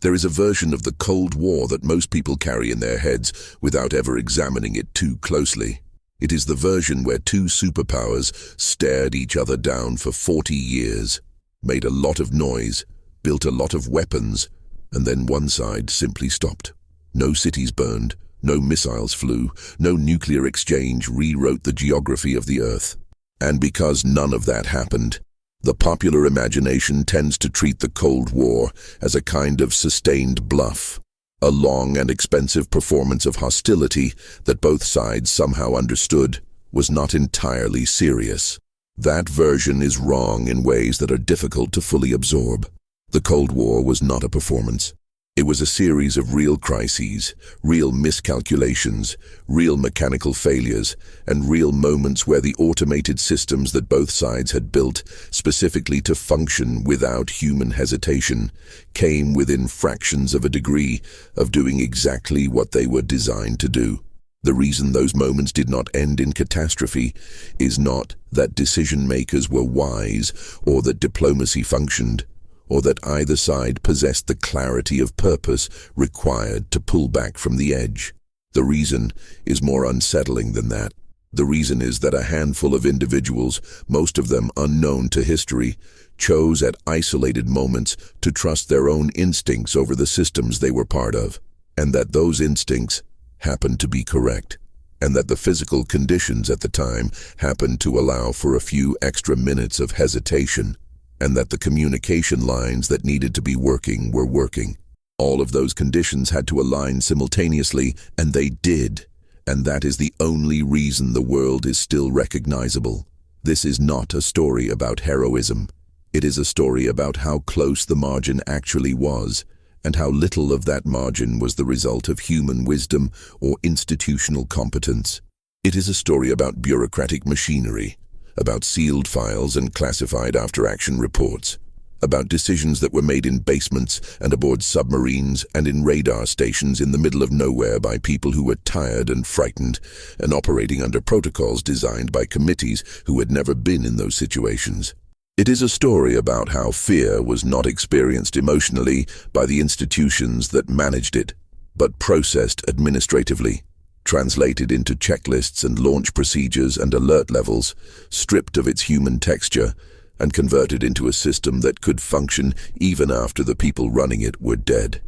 There is a version of the Cold War that most people carry in their heads without ever examining it too closely. It is the version where two superpowers stared each other down for 40 years, made a lot of noise, built a lot of weapons, and then one side simply stopped. No cities burned, no missiles flew, no nuclear exchange rewrote the geography of the Earth. And because none of that happened, the popular imagination tends to treat the Cold War as a kind of sustained bluff, a long and expensive performance of hostility that both sides somehow understood was not entirely serious. That version is wrong in ways that are difficult to fully absorb. The Cold War was not a performance. It was a series of real crises, real miscalculations, real mechanical failures, and real moments where the automated systems that both sides had built, specifically to function without human hesitation, came within fractions of a degree of doing exactly what they were designed to do. The reason those moments did not end in catastrophe is not that decision-makers were wise or that diplomacy functioned, or that either side possessed the clarity of purpose required to pull back from the edge. The reason is more unsettling than that. The reason is that a handful of individuals, most of them unknown to history, chose at isolated moments to trust their own instincts over the systems they were part of, and that those instincts happened to be correct, and that the physical conditions at the time happened to allow for a few extra minutes of hesitation, and that the communication lines that needed to be working were working. All of those conditions had to align simultaneously, and they did. And that is the only reason the world is still recognizable. This is not a story about heroism. It is a story about how close the margin actually was, and how little of that margin was the result of human wisdom or institutional competence. It is a story about bureaucratic machinery, about sealed files and classified after-action reports, about decisions that were made in basements and aboard submarines and in radar stations in the middle of nowhere by people who were tired and frightened and operating under protocols designed by committees who had never been in those situations. It is a story about how fear was not experienced emotionally by the institutions that managed it, but processed administratively, translated into checklists and launch procedures and alert levels, stripped of its human texture, and converted into a system that could function even after the people running it were dead.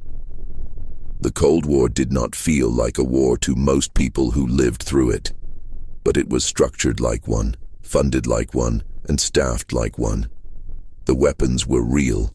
The Cold War did not feel like a war to most people who lived through it, but it was structured like one, funded like one, and staffed like one. The weapons were real.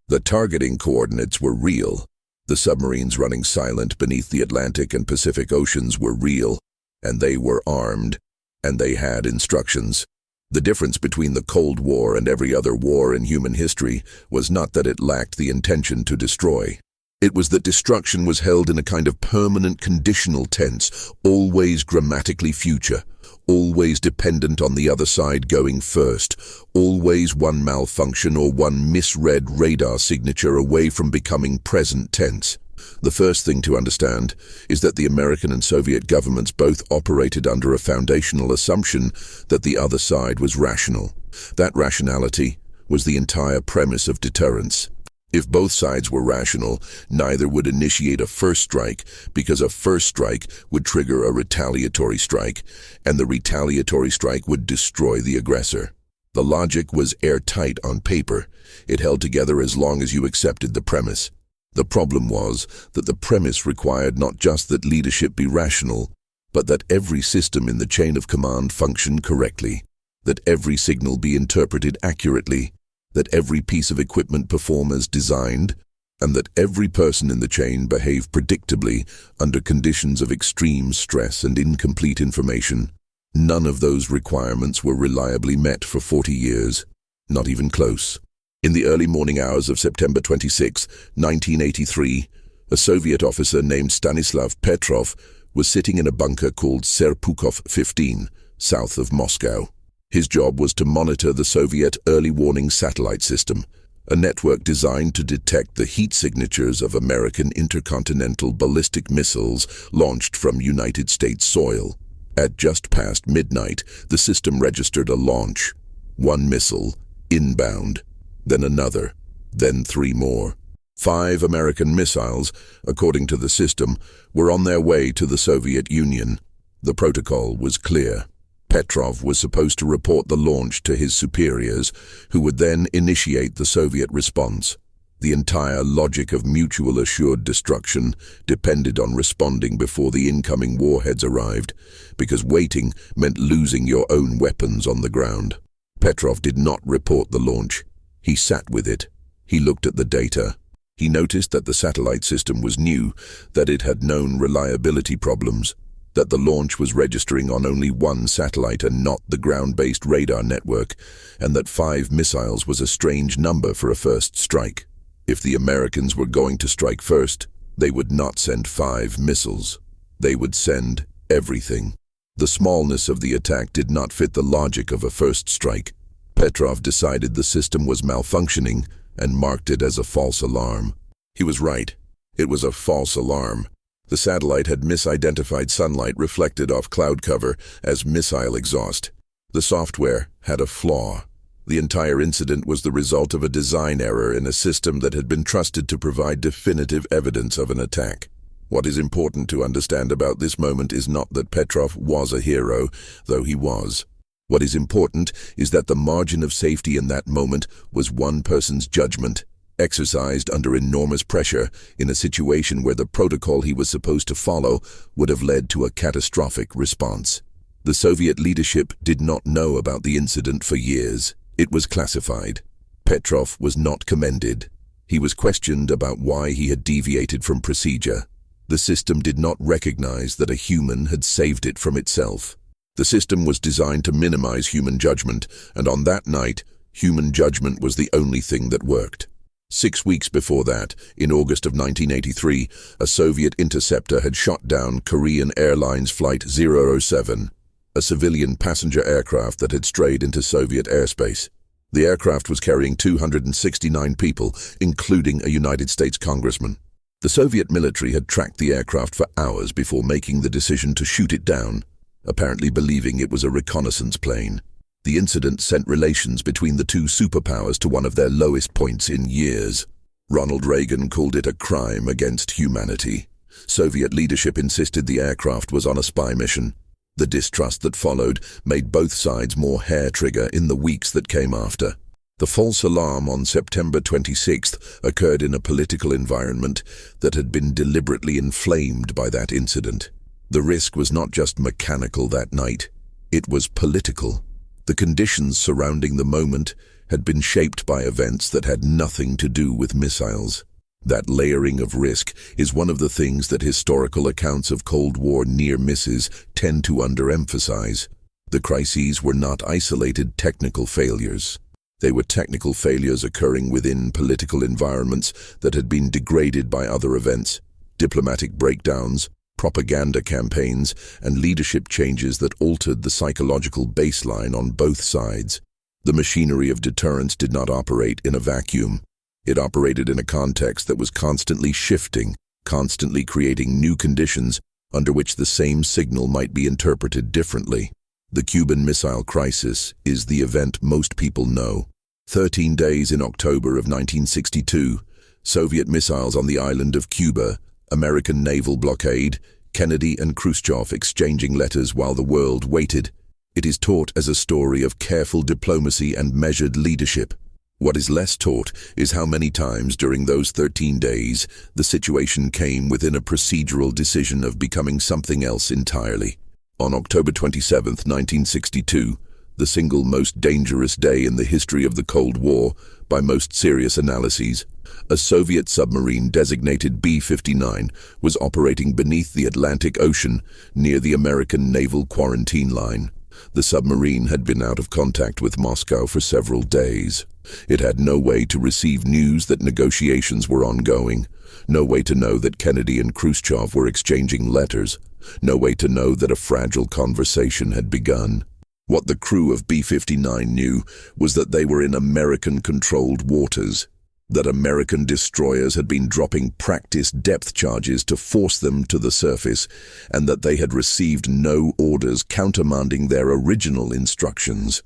The targeting coordinates were real. The submarines running silent beneath the Atlantic and Pacific Oceans were real, and they were armed, and they had instructions. The difference between the Cold War and every other war in human history was not that it lacked the intention to destroy. It was that destruction was held in a kind of permanent conditional tense, always grammatically future, always dependent on the other side going first, always one malfunction or one misread radar signature away from becoming present tense. The first thing to understand is that the American and Soviet governments both operated under a foundational assumption that the other side was rational. That rationality was the entire premise of deterrence. If both sides were rational, neither would initiate a first strike because a first strike would trigger a retaliatory strike, and the retaliatory strike would destroy the aggressor. The logic was airtight on paper. It held together as long as you accepted the premise. The problem was that the premise required not just that leadership be rational, but that every system in the chain of command function correctly, that every signal be interpreted accurately, that every piece of equipment perform as designed, and that every person in the chain behave predictably under conditions of extreme stress and incomplete information. None of those requirements were reliably met for 40 years, not even close. In the early morning hours of September 26, 1983, a Soviet officer named Stanislav Petrov was sitting in a bunker called Serpukhov 15, south of Moscow. His job was to monitor the Soviet early warning satellite system, a network designed to detect the heat signatures of American intercontinental ballistic missiles launched from United States soil. At just past midnight, the system registered a launch. One missile, inbound, then another, then three more. 5 American missiles, according to the system, were on their way to the Soviet Union. The protocol was clear. Petrov was supposed to report the launch to his superiors, who would then initiate the Soviet response. The entire logic of mutual assured destruction depended on responding before the incoming warheads arrived, because waiting meant losing your own weapons on the ground. Petrov did not report the launch. He sat with it. He looked at the data. He noticed that the satellite system was new, that it had known reliability problems, that the launch was registering on only one satellite and not the ground-based radar network, and that 5 missiles was a strange number for a first strike. If the Americans were going to strike first, they would not send 5 missiles. They would send everything. The smallness of the attack did not fit the logic of a first strike. Petrov decided the system was malfunctioning and marked it as a false alarm. He was right. It was a false alarm. The satellite had misidentified sunlight reflected off cloud cover as missile exhaust. The software had a flaw. The entire incident was the result of a design error in a system that had been trusted to provide definitive evidence of an attack. What is important to understand about this moment is not that Petrov was a hero, though he was. What is important is that the margin of safety in that moment was one person's judgment, exercised under enormous pressure in a situation where the protocol he was supposed to follow would have led to a catastrophic response. The Soviet leadership did not know about the incident for years. It was classified. Petrov was not commended. He was questioned about why he had deviated from procedure. The system did not recognize that a human had saved it from itself. The system was designed to minimize human judgment, and on that night, human judgment was the only thing that worked. 6 weeks before that, in August of 1983, a Soviet interceptor had shot down Korean Airlines Flight 007, a civilian passenger aircraft that had strayed into Soviet airspace. The aircraft was carrying 269 people, including a United States congressman. The Soviet military had tracked the aircraft for hours before making the decision to shoot it down, apparently believing it was a reconnaissance plane. The incident sent relations between the two superpowers to one of their lowest points in years. Ronald Reagan called it a crime against humanity. Soviet leadership insisted the aircraft was on a spy mission. The distrust that followed made both sides more hair-trigger in the weeks that came after. The false alarm on September 26th occurred in a political environment that had been deliberately inflamed by that incident. The risk was not just mechanical that night, it was political. The conditions surrounding the moment had been shaped by events that had nothing to do with missiles. That layering of risk is one of the things that historical accounts of Cold War near misses tend to underemphasize. The crises were not isolated technical failures. They were technical failures occurring within political environments that had been degraded by other events, diplomatic breakdowns, propaganda campaigns, and leadership changes that altered the psychological baseline on both sides. The machinery of deterrence did not operate in a vacuum. It operated in a context that was constantly shifting, constantly creating new conditions under which the same signal might be interpreted differently. The Cuban Missile Crisis is the event most people know. 13 days in October of 1962, Soviet missiles on the island of Cuba, American naval blockade, Kennedy and Khrushchev exchanging letters while the world waited. It is taught as a story of careful diplomacy and measured leadership. What is less taught is how many times during those 13 days the situation came within a procedural decision of becoming something else entirely. On October 27, 1962, the single most dangerous day in the history of the Cold War, by most serious analyses, a Soviet submarine designated B-59 was operating beneath the Atlantic Ocean near the American naval quarantine line. The submarine had been out of contact with Moscow for several days. It had no way to receive news that negotiations were ongoing, no way to know that Kennedy and Khrushchev were exchanging letters, no way to know that a fragile conversation had begun. What the crew of B-59 knew was that they were in American-controlled waters, that American destroyers had been dropping practice depth charges to force them to the surface, and that they had received no orders countermanding their original instructions.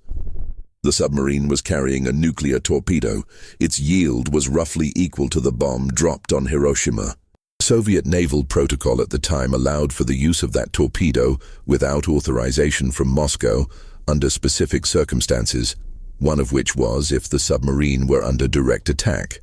The submarine was carrying a nuclear torpedo. Its yield was roughly equal to the bomb dropped on Hiroshima. Soviet naval protocol at the time allowed for the use of that torpedo without authorization from Moscow under specific circumstances, one of which was if the submarine were under direct attack.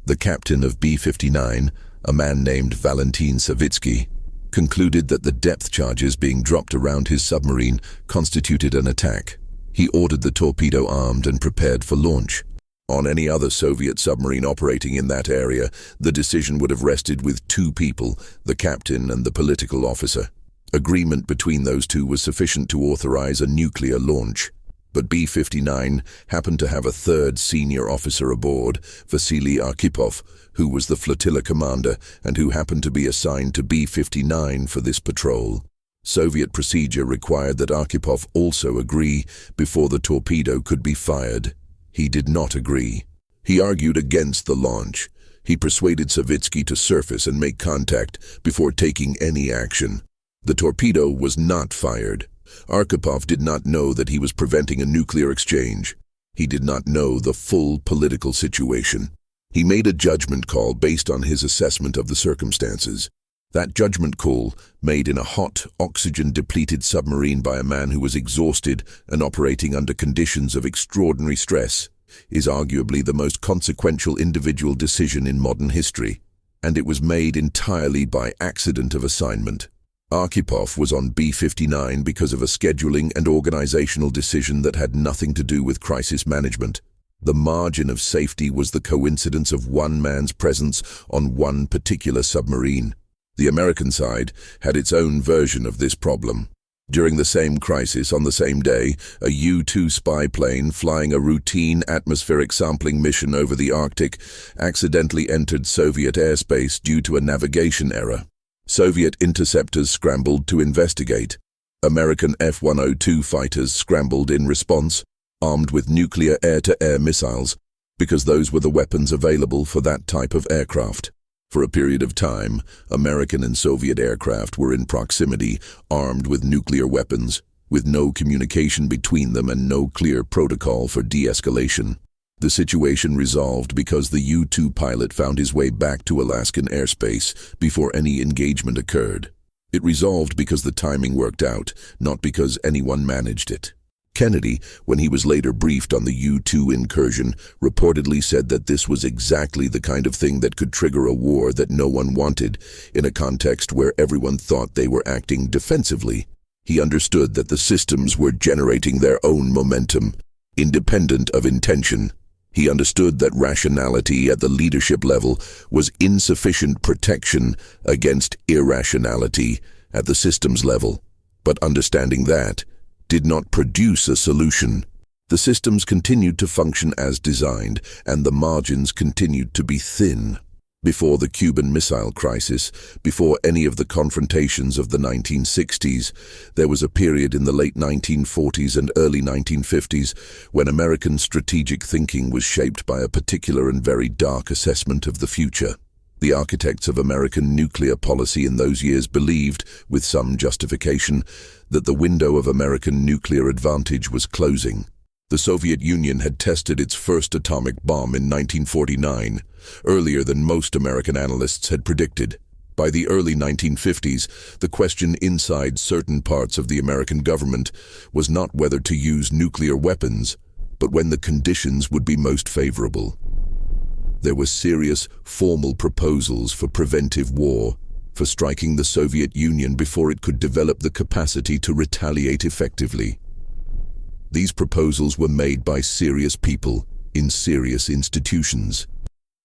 The captain of B-59, a man named Valentin Savitsky, concluded that the depth charges being dropped around his submarine constituted an attack. He ordered the torpedo armed and prepared for launch. On any other Soviet submarine operating in that area, the decision would have rested with two people, the captain and the political officer. Agreement between those two was sufficient to authorize a nuclear launch. But B-59 happened to have a third senior officer aboard, Vasily Arkhipov, who was the flotilla commander and who happened to be assigned to B-59 for this patrol. Soviet procedure required that Arkhipov also agree before the torpedo could be fired. He did not agree. He argued against the launch. He persuaded Savitsky to surface and make contact before taking any action. The torpedo was not fired. Arkhipov did not know that he was preventing a nuclear exchange. He did not know the full political situation. He made a judgment call based on his assessment of the circumstances. That judgment call, made in a hot, oxygen-depleted submarine by a man who was exhausted and operating under conditions of extraordinary stress, is arguably the most consequential individual decision in modern history, and it was made entirely by accident of assignment. Arkhipov was on B-59 because of a scheduling and organizational decision that had nothing to do with crisis management. The margin of safety was the coincidence of one man's presence on one particular submarine. The American side had its own version of this problem. During the same crisis, on the same day, a U-2 spy plane flying a routine atmospheric sampling mission over the Arctic accidentally entered Soviet airspace due to a navigation error. Soviet interceptors scrambled to investigate. American F-102 fighters scrambled in response, armed with nuclear air-to-air missiles, because those were the weapons available for that type of aircraft. For a period of time, American and Soviet aircraft were in proximity, armed with nuclear weapons, with no communication between them and no clear protocol for de-escalation. The situation resolved because the U-2 pilot found his way back to Alaskan airspace before any engagement occurred. It resolved because the timing worked out, not because anyone managed it. Kennedy, when he was later briefed on the U-2 incursion, reportedly said that this was exactly the kind of thing that could trigger a war that no one wanted, in a context where everyone thought they were acting defensively. He understood that the systems were generating their own momentum, independent of intention. He understood that rationality at the leadership level was insufficient protection against irrationality at the systems level. But understanding that did not produce a solution. The systems continued to function as designed, and the margins continued to be thin. Before the Cuban Missile Crisis, before any of the confrontations of the 1960s, there was a period in the late 1940s and early 1950s when American strategic thinking was shaped by a particular and very dark assessment of the future. The architects of American nuclear policy in those years believed, with some justification, that the window of American nuclear advantage was closing. The Soviet Union had tested its first atomic bomb in 1949, earlier than most American analysts had predicted. By the early 1950s, the question inside certain parts of the American government was not whether to use nuclear weapons, but when the conditions would be most favorable. There were serious, formal proposals for preventive war, for striking the Soviet Union before it could develop the capacity to retaliate effectively. These proposals were made by serious people in serious institutions.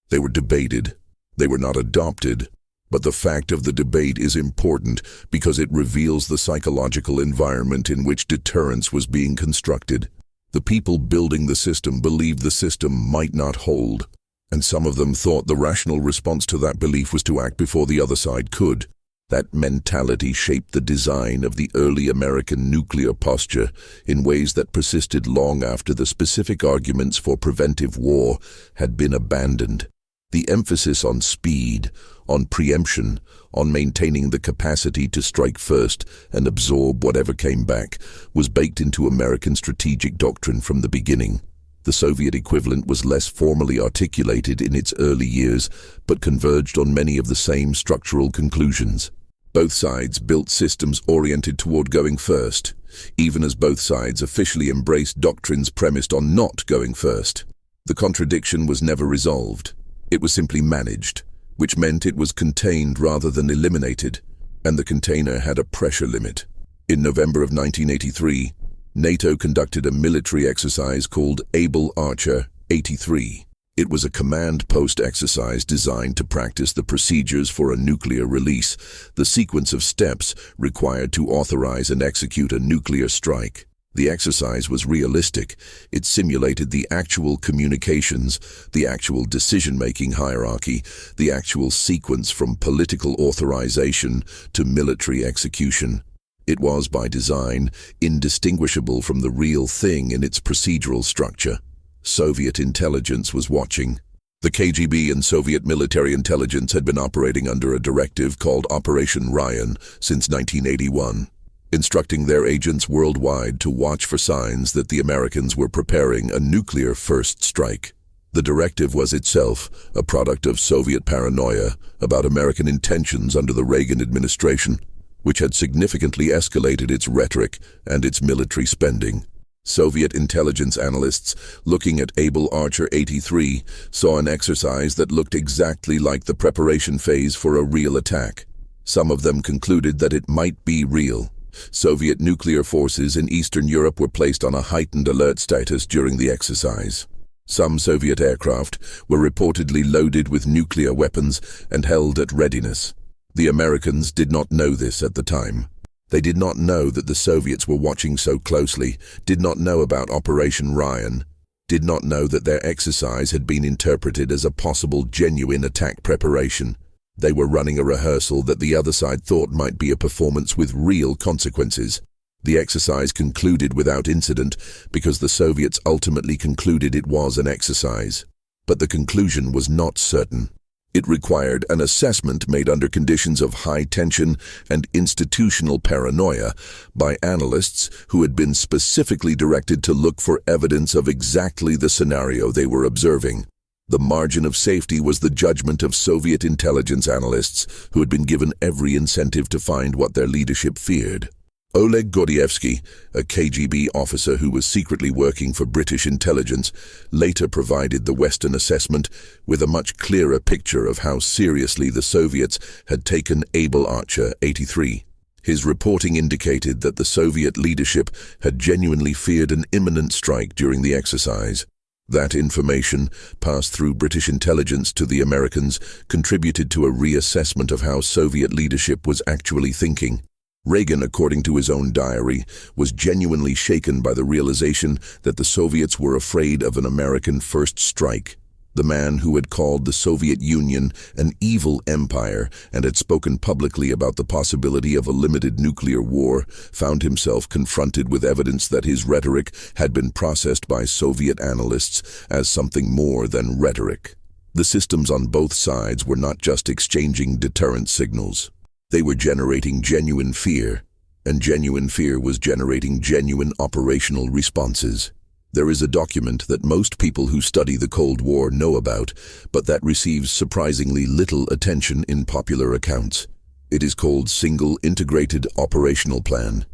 They were debated. They were not adopted. But the fact of the debate is important because it reveals the psychological environment in which deterrence was being constructed. The people building the system believed the system might not hold, and some of them thought the rational response to that belief was to act before the other side could. That mentality shaped the design of the early American nuclear posture in ways that persisted long after the specific arguments for preventive war had been abandoned. The emphasis on speed, on preemption, on maintaining the capacity to strike first and absorb whatever came back, was baked into American strategic doctrine from the beginning. The Soviet equivalent was less formally articulated in its early years, but converged on many of the same structural conclusions. Both sides built systems oriented toward going first, even as both sides officially embraced doctrines premised on not going first. The contradiction was never resolved. It was simply managed, which meant it was contained rather than eliminated, and the container had a pressure limit. In November of 1983, NATO conducted a military exercise called Able Archer 83. It was a command post exercise designed to practice the procedures for a nuclear release, the sequence of steps required to authorize and execute a nuclear strike. The exercise was realistic. It simulated the actual communications, the actual decision-making hierarchy, the actual sequence from political authorization to military execution. It was, by design, indistinguishable from the real thing in its procedural structure. Soviet intelligence was watching. The KGB and Soviet military intelligence had been operating under a directive called Operation Ryan since 1981, instructing their agents worldwide to watch for signs that the Americans were preparing a nuclear first strike. The directive was itself a product of Soviet paranoia about American intentions under the Reagan administration, which had significantly escalated its rhetoric and its military spending. Soviet intelligence analysts looking at Able Archer 83 saw an exercise that looked exactly like the preparation phase for a real attack. Some of them concluded that it might be real. Soviet nuclear forces in Eastern Europe were placed on a heightened alert status during the exercise. Some Soviet aircraft were reportedly loaded with nuclear weapons and held at readiness. The Americans did not know this at the time. They did not know that the Soviets were watching so closely, did not know about Operation Ryan, did not know that their exercise had been interpreted as a possible genuine attack preparation. They were running a rehearsal that the other side thought might be a performance with real consequences. The exercise concluded without incident because the Soviets ultimately concluded it was an exercise. But the conclusion was not certain. It required an assessment made under conditions of high tension and institutional paranoia by analysts who had been specifically directed to look for evidence of exactly the scenario they were observing. The margin of safety was the judgment of Soviet intelligence analysts who had been given every incentive to find what their leadership feared. Oleg Gordievsky, a KGB officer who was secretly working for British intelligence, later provided the Western assessment with a much clearer picture of how seriously the Soviets had taken Able Archer 83. His reporting indicated that the Soviet leadership had genuinely feared an imminent strike during the exercise. That information, passed through British intelligence to the Americans, contributed to a reassessment of how Soviet leadership was actually thinking. Reagan, according to his own diary, was genuinely shaken by the realization that the Soviets were afraid of an American first strike. The man who had called the Soviet Union an evil empire and had spoken publicly about the possibility of a limited nuclear war found himself confronted with evidence that his rhetoric had been processed by Soviet analysts as something more than rhetoric. The systems on both sides were not just exchanging deterrent signals. They were generating genuine fear, and genuine fear was generating genuine operational responses. There is a document that most people who study the Cold War know about, but that receives surprisingly little attention in popular accounts. It is called Single Integrated Operational Plan,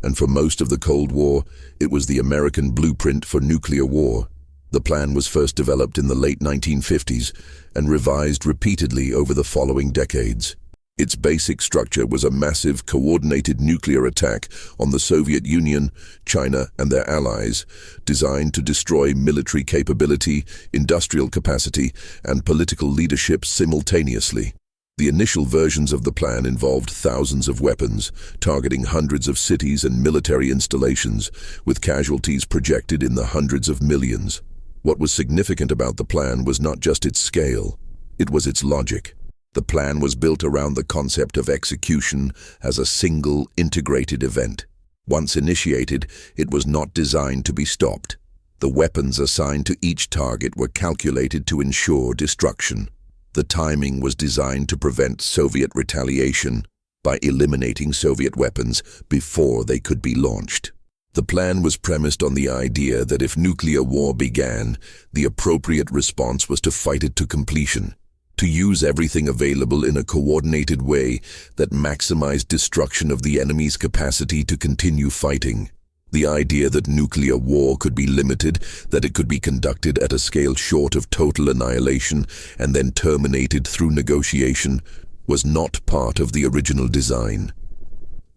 and for most of the Cold War, it was the American blueprint for nuclear war. The plan was first developed in the late 1950s and revised repeatedly over the following decades. Its basic structure was a massive, coordinated nuclear attack on the Soviet Union, China, and their allies, designed to destroy military capability, industrial capacity, and political leadership simultaneously. The initial versions of the plan involved thousands of weapons, targeting hundreds of cities and military installations, with casualties projected in the hundreds of millions. What was significant about the plan was not just its scale, it was its logic. The plan was built around the concept of execution as a single, integrated event. Once initiated, it was not designed to be stopped. The weapons assigned to each target were calculated to ensure destruction. The timing was designed to prevent Soviet retaliation by eliminating Soviet weapons before they could be launched. The plan was premised on the idea that if nuclear war began, the appropriate response was to fight it to completion, to use everything available in a coordinated way that maximized destruction of the enemy's capacity to continue fighting. The idea that nuclear war could be limited, that it could be conducted at a scale short of total annihilation and then terminated through negotiation, was not part of the original design.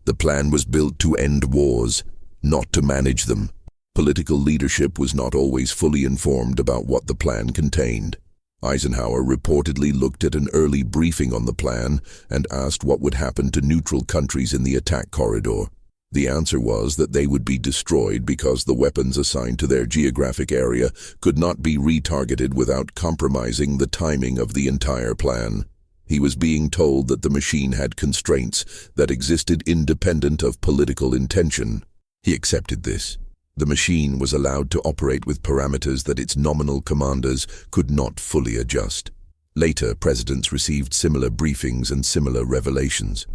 The plan was built to end wars, not to manage them. Political leadership was not always fully informed about what the plan contained. Eisenhower reportedly looked at an early briefing on the plan and asked what would happen to neutral countries in the attack corridor. The answer was that they would be destroyed because the weapons assigned to their geographic area could not be retargeted without compromising the timing of the entire plan. He was being told that the machine had constraints that existed independent of political intention. He accepted this. The machine was allowed to operate with parameters that its nominal commanders could not fully adjust. Later, presidents received similar briefings and similar revelations.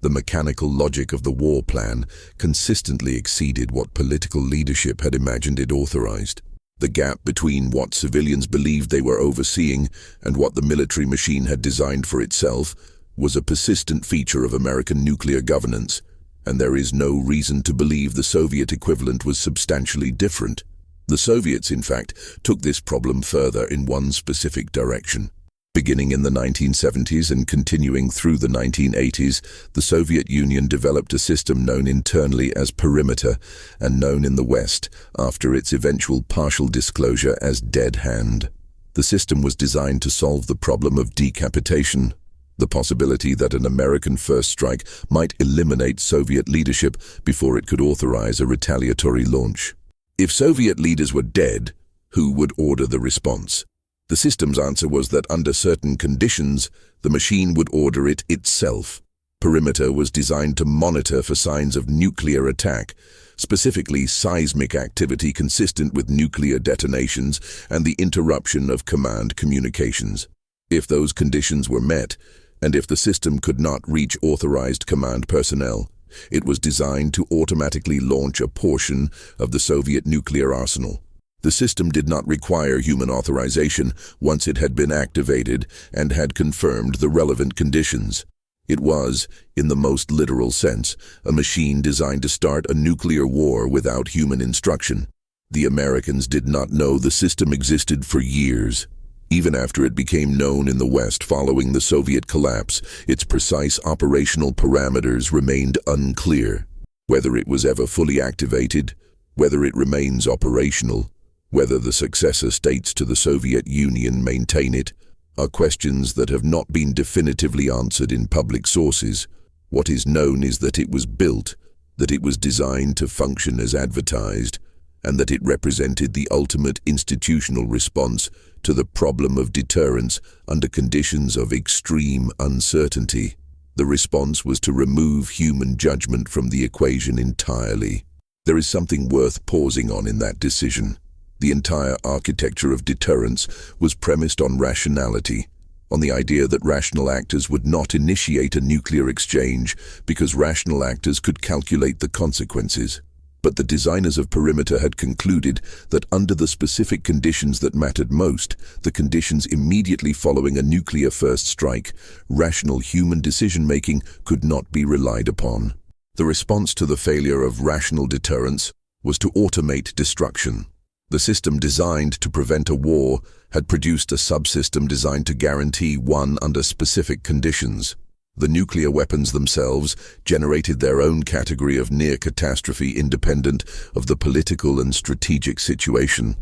The mechanical logic of the war plan consistently exceeded what political leadership had imagined it authorized. The gap between what civilians believed they were overseeing and what the military machine had designed for itself was a persistent feature of American nuclear governance, and there is no reason to believe the Soviet equivalent was substantially different. The Soviets, in fact, took this problem further in one specific direction. Beginning in the 1970s and continuing through the 1980s, the Soviet Union developed a system known internally as perimeter and known in the West after its eventual partial disclosure as dead hand. The system was designed to solve the problem of decapitation, the possibility that an American first strike might eliminate Soviet leadership before it could authorize a retaliatory launch. If Soviet leaders were dead, who would order the response? The system's answer was that under certain conditions, the machine would order it itself. Perimeter was designed to monitor for signs of nuclear attack, specifically seismic activity consistent with nuclear detonations and the interruption of command communications. If those conditions were met, and if the system could not reach authorized command personnel, it was designed to automatically launch a portion of the Soviet nuclear arsenal. The system did not require human authorization once it had been activated and had confirmed the relevant conditions. It was, in the most literal sense, a machine designed to start a nuclear war without human instruction. The Americans did not know the system existed for years. Even after it became known in the West following the Soviet collapse, its precise operational parameters remained unclear. Whether it was ever fully activated, whether it remains operational, whether the successor states to the Soviet Union maintain it, are questions that have not been definitively answered in public sources. What is known is that it was built, that it was designed to function as advertised, and that it represented the ultimate institutional response to the problem of deterrence under conditions of extreme uncertainty. The response was to remove human judgment from the equation entirely. There is something worth pausing on in that decision. The entire architecture of deterrence was premised on rationality, on the idea that rational actors would not initiate a nuclear exchange because rational actors could calculate the consequences. But the designers of Perimeter had concluded that under the specific conditions that mattered most, the conditions immediately following a nuclear first strike, rational human decision-making could not be relied upon. The response to the failure of rational deterrence was to automate destruction. The system designed to prevent a war had produced a subsystem designed to guarantee one under specific conditions. The nuclear weapons themselves generated their own category of near catastrophe independent of the political and strategic situation.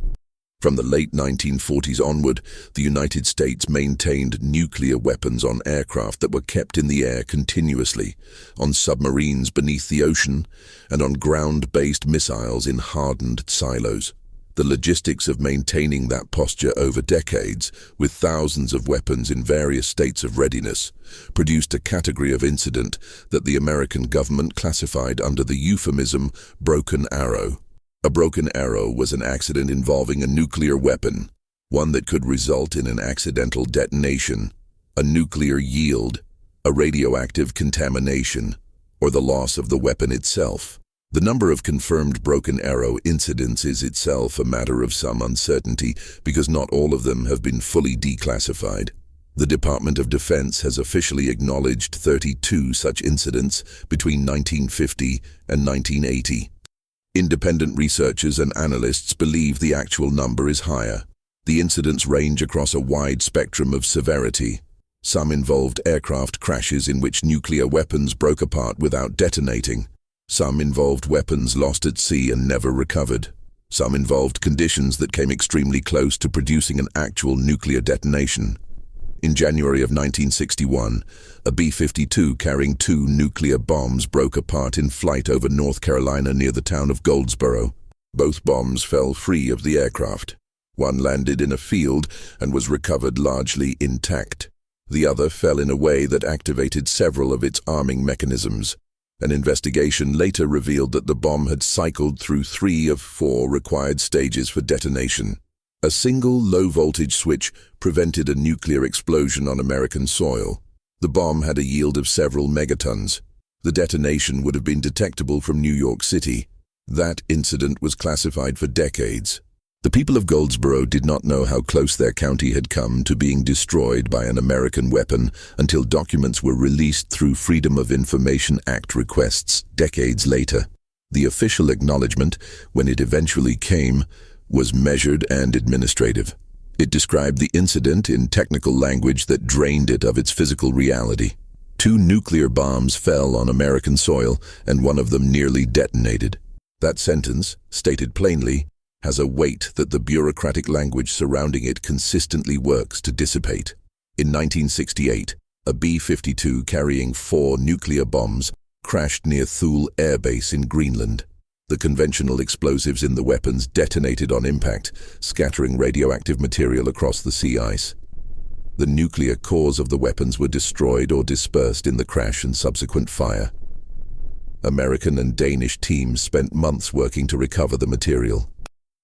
From the late 1940s onward, the United States maintained nuclear weapons on aircraft that were kept in the air continuously, on submarines beneath the ocean, and on ground-based missiles in hardened silos. The logistics of maintaining that posture over decades, with thousands of weapons in various states of readiness, produced a category of incident that the American government classified under the euphemism broken arrow. A broken arrow was an accident involving a nuclear weapon, one that could result in an accidental detonation, a nuclear yield, a radioactive contamination, or the loss of the weapon itself. The number of confirmed broken arrow incidents is itself a matter of some uncertainty because not all of them have been fully declassified. The Department of Defense has officially acknowledged 32 such incidents between 1950 and 1980. Independent researchers and analysts believe the actual number is higher. The incidents range across a wide spectrum of severity. Some involved aircraft crashes in which nuclear weapons broke apart without detonating. Some involved weapons lost at sea and never recovered. Some involved conditions that came extremely close to producing an actual nuclear detonation. In January of 1961, a B-52 carrying 2 nuclear bombs broke apart in flight over North Carolina near the town of Goldsboro. Both bombs fell free of the aircraft. One landed in a field and was recovered largely intact. The other fell in a way that activated several of its arming mechanisms. An investigation later revealed that the bomb had cycled through 3 of 4 required stages for detonation. A single low-voltage switch prevented a nuclear explosion on American soil. The bomb had a yield of several megatons. The detonation would have been detectable from New York City. That incident was classified for decades. The people of Goldsboro did not know how close their county had come to being destroyed by an American weapon until documents were released through Freedom of Information Act requests decades later. The official acknowledgement, when it eventually came, was measured and administrative. It described the incident in technical language that drained it of its physical reality. 2 nuclear bombs fell on American soil, and one of them nearly detonated. That sentence, stated plainly, has a weight that the bureaucratic language surrounding it consistently works to dissipate. In 1968, a B-52 carrying 4 nuclear bombs crashed near Thule Air Base in Greenland. The conventional explosives in the weapons detonated on impact, scattering radioactive material across the sea ice. The nuclear cores of the weapons were destroyed or dispersed in the crash and subsequent fire. American and Danish teams spent months working to recover the material.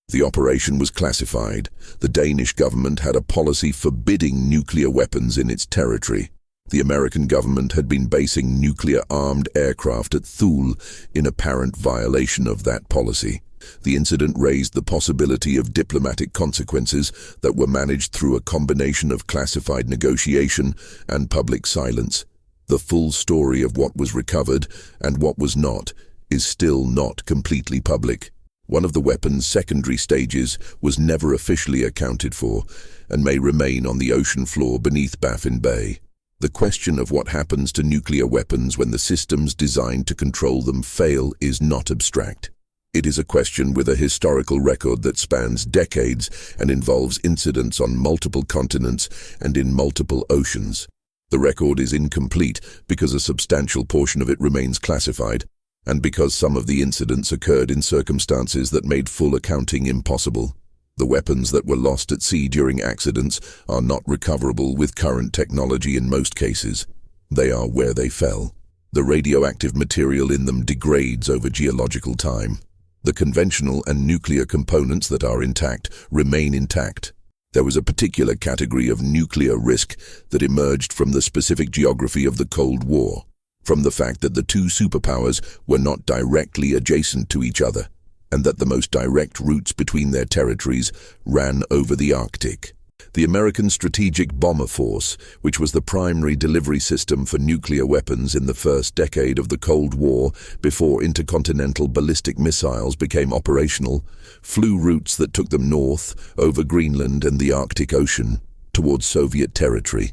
The operation was classified. The Danish government had a policy forbidding nuclear weapons in its territory. The American government had been basing nuclear-armed aircraft at Thule in apparent violation of that policy. The incident raised the possibility of diplomatic consequences that were managed through a combination of classified negotiation and public silence. The full story of what was recovered and what was not is still not completely public. One of the weapon's secondary stages was never officially accounted for and may remain on the ocean floor beneath Baffin Bay. The question of what happens to nuclear weapons when the systems designed to control them fail is not abstract. It is a question with a historical record that spans decades and involves incidents on multiple continents and in multiple oceans. The record is incomplete because a substantial portion of it remains classified, and because some of the incidents occurred in circumstances that made full accounting impossible. The weapons that were lost at sea during accidents are not recoverable with current technology in most cases. They are where they fell. The radioactive material in them degrades over geological time. The conventional and nuclear components that are intact remain intact. There was a particular category of nuclear risk that emerged from the specific geography of the Cold War, from the fact that the 2 superpowers were not directly adjacent to each other, and that the most direct routes between their territories ran over the Arctic. The American Strategic Bomber Force, which was the primary delivery system for nuclear weapons in the first decade of the Cold War before intercontinental ballistic missiles became operational, flew routes that took them north, over Greenland and the Arctic Ocean, towards Soviet territory.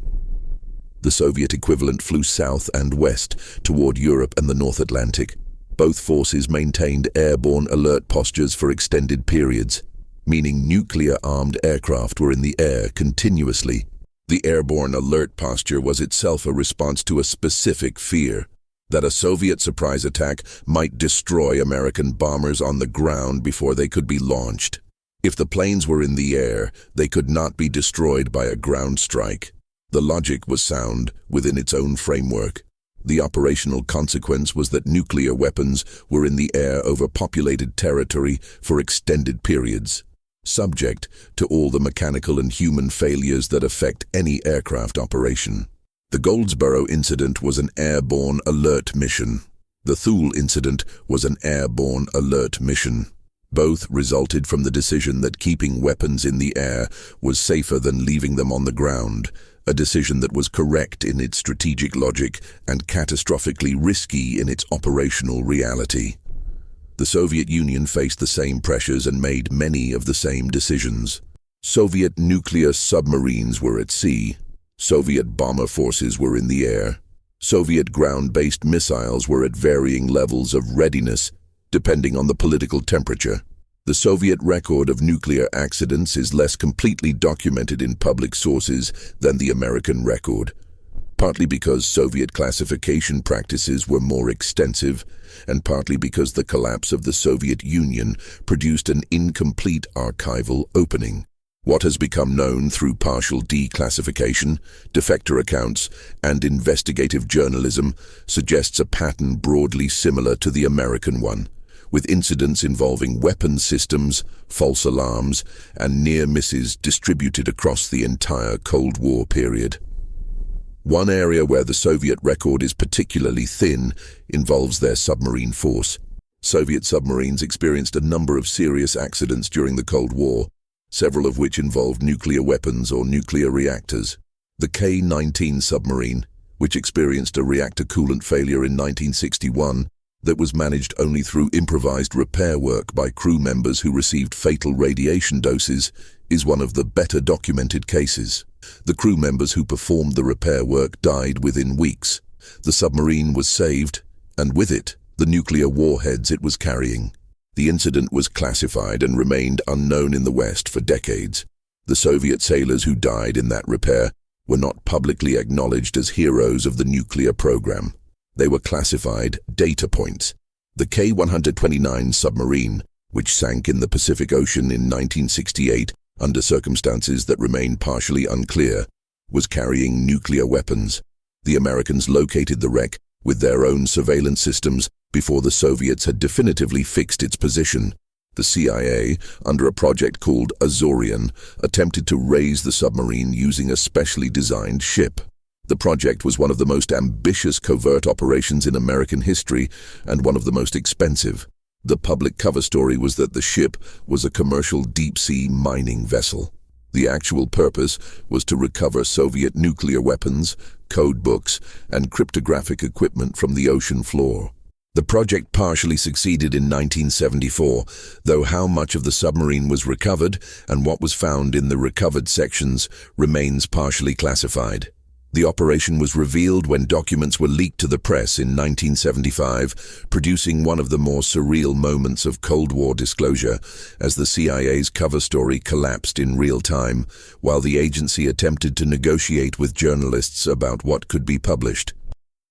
The Soviet equivalent flew south and west, toward Europe and the North Atlantic. Both forces maintained airborne alert postures for extended periods, meaning nuclear-armed aircraft were in the air continuously. The airborne alert posture was itself a response to a specific fear, that a Soviet surprise attack might destroy American bombers on the ground before they could be launched. If the planes were in the air, they could not be destroyed by a ground strike. The logic was sound within its own framework. The operational consequence was that nuclear weapons were in the air over populated territory for extended periods. subject to all the mechanical and human failures that affect any aircraft operation. The Goldsboro incident was an airborne alert mission. The Thule incident was an airborne alert mission. Both resulted from the decision that keeping weapons in the air was safer than leaving them on the ground, a decision that was correct in its strategic logic and catastrophically risky in its operational reality. The Soviet Union faced the same pressures and made many of the same decisions. Soviet nuclear submarines were at sea. Soviet bomber forces were in the air. Soviet ground-based missiles were at varying levels of readiness, depending on the political temperature. The Soviet record of nuclear accidents is less completely documented in public sources than the American record, partly because Soviet classification practices were more extensive, and partly because the collapse of the Soviet Union produced an incomplete archival opening. What has become known through partial declassification, defector accounts, and investigative journalism suggests a pattern broadly similar to the American one, with incidents involving weapons systems, false alarms, and near misses distributed across the entire Cold War period. One area where the Soviet record is particularly thin involves their submarine force. Soviet submarines experienced a number of serious accidents during the Cold War, several of which involved nuclear weapons or nuclear reactors. The K-19 submarine, which experienced a reactor coolant failure in 1961 that was managed only through improvised repair work by crew members who received fatal radiation doses, is one of the better documented cases. The crew members who performed the repair work died within weeks. The submarine was saved, and with it, the nuclear warheads it was carrying. The incident was classified and remained unknown in the West for decades. The Soviet sailors who died in that repair were not publicly acknowledged as heroes of the nuclear program. They were classified data points. The K-129 submarine, which sank in the Pacific Ocean in 1968 under circumstances that remain partially unclear, was carrying nuclear weapons. The Americans located the wreck with their own surveillance systems before the Soviets had definitively fixed its position. The CIA, under a project called Azorian, attempted to raise the submarine using a specially designed ship. The project was one of the most ambitious covert operations in American history and one of the most expensive. The public cover story was that the ship was a commercial deep-sea mining vessel. The actual purpose was to recover Soviet nuclear weapons, code books, and cryptographic equipment from the ocean floor. The project partially succeeded in 1974, though how much of the submarine was recovered and what was found in the recovered sections remains partially classified. The operation was revealed when documents were leaked to the press in 1975, producing one of the more surreal moments of Cold War disclosure, as the CIA's cover story collapsed in real time, while the agency attempted to negotiate with journalists about what could be published.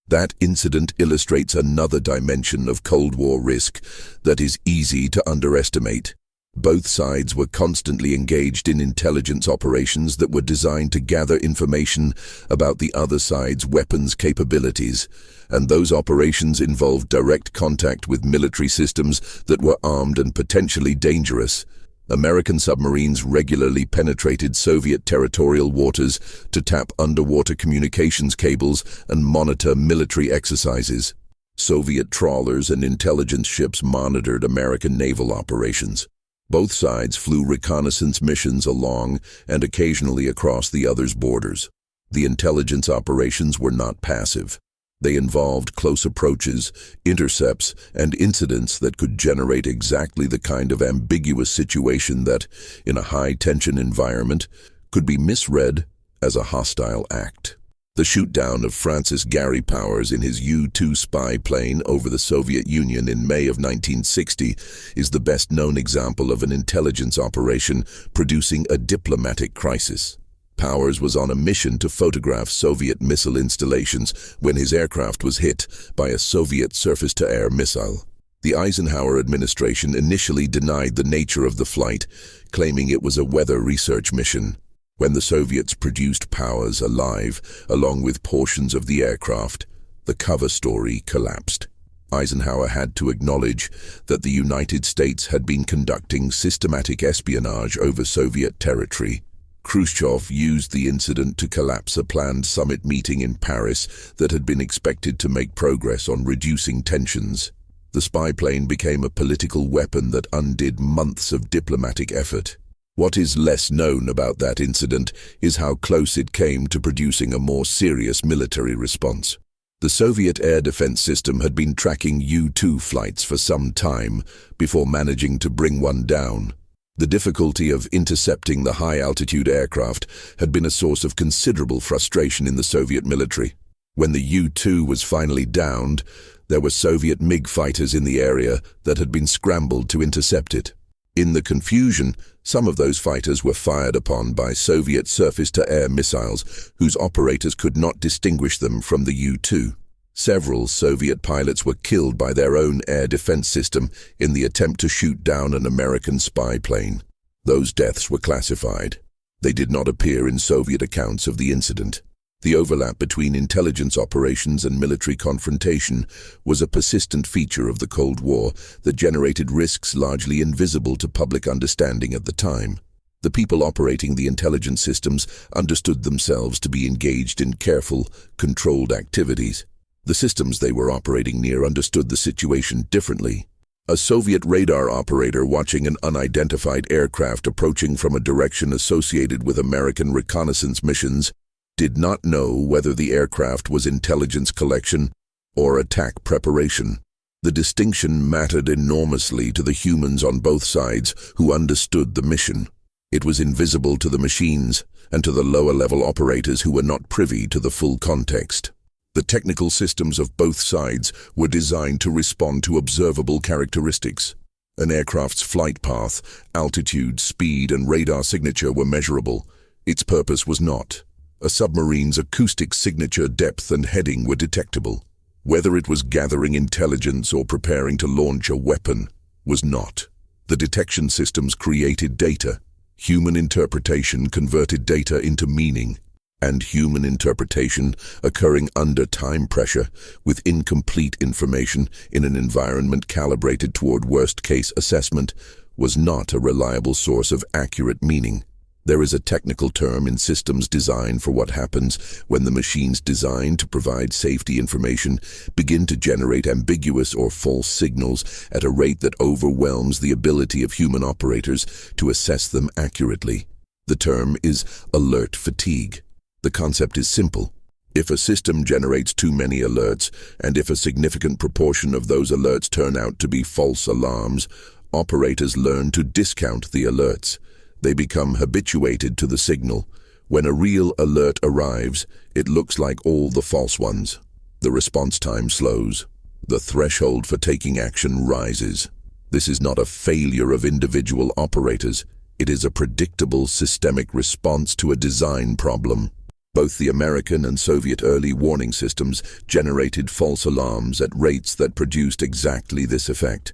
That incident illustrates another dimension of Cold War risk that is easy to underestimate. Both sides were constantly engaged in intelligence operations that were designed to gather information about the other side's weapons capabilities, and those operations involved direct contact with military systems that were armed and potentially dangerous. American submarines regularly penetrated Soviet territorial waters to tap underwater communications cables and monitor military exercises. Soviet trawlers and intelligence ships monitored American naval operations. Both sides flew reconnaissance missions along and occasionally across the other's borders. The intelligence operations were not passive. They involved close approaches, intercepts, and incidents that could generate exactly the kind of ambiguous situation that, in a high-tension environment, could be misread as a hostile act. The shoot-down of Francis Gary Powers in his U-2 spy plane over the Soviet Union in May of 1960 is the best-known example of an intelligence operation producing a diplomatic crisis. Powers was on a mission to photograph Soviet missile installations when his aircraft was hit by a Soviet surface-to-air missile. The Eisenhower administration initially denied the nature of the flight, claiming it was a weather research mission. When the Soviets produced Powers alive, along with portions of the aircraft, the cover story collapsed. Eisenhower had to acknowledge that the United States had been conducting systematic espionage over Soviet territory. Khrushchev used the incident to collapse a planned summit meeting in Paris that had been expected to make progress on reducing tensions. The spy plane became a political weapon that undid months of diplomatic effort. What is less known about that incident is how close it came to producing a more serious military response. The Soviet air defense system had been tracking U-2 flights for some time before managing to bring one down. The difficulty of intercepting the high-altitude aircraft had been a source of considerable frustration in the Soviet military. When the U-2 was finally downed, there were Soviet MiG fighters in the area that had been scrambled to intercept it. In the confusion, some of those fighters were fired upon by Soviet surface-to-air missiles, whose operators could not distinguish them from the U-2. Several Soviet pilots were killed by their own air defense system in the attempt to shoot down an American spy plane. Those deaths were classified. They did not appear in Soviet accounts of the incident. The overlap between intelligence operations and military confrontation was a persistent feature of the Cold War that generated risks largely invisible to public understanding at the time. The people operating the intelligence systems understood themselves to be engaged in careful, controlled activities. The systems they were operating near understood the situation differently. A Soviet radar operator watching an unidentified aircraft approaching from a direction associated with American reconnaissance missions did not know whether the aircraft was intelligence collection or attack preparation. The distinction mattered enormously to the humans on both sides who understood the mission. It was invisible to the machines and to the lower-level operators who were not privy to the full context. The technical systems of both sides were designed to respond to observable characteristics. An aircraft's flight path, altitude, speed, and radar signature were measurable. Its purpose was not. A submarine's acoustic signature, depth, and heading were detectable. Whether it was gathering intelligence or preparing to launch a weapon was not. The detection systems created data. Human interpretation converted data into meaning, and human interpretation occurring under time pressure with incomplete information in an environment calibrated toward worst-case assessment was not a reliable source of accurate meaning. There is a technical term in systems design for what happens when the machines designed to provide safety information begin to generate ambiguous or false signals at a rate that overwhelms the ability of human operators to assess them accurately. The term is alert fatigue. The concept is simple. If a system generates too many alerts, and if a significant proportion of those alerts turn out to be false alarms, operators learn to discount the alerts. They become habituated to the signal. When a real alert arrives, it looks like all the false ones. The response time slows. The threshold for taking action rises. This is not a failure of individual operators. It is a predictable systemic response to a design problem. Both the American and Soviet early warning systems generated false alarms at rates that produced exactly this effect.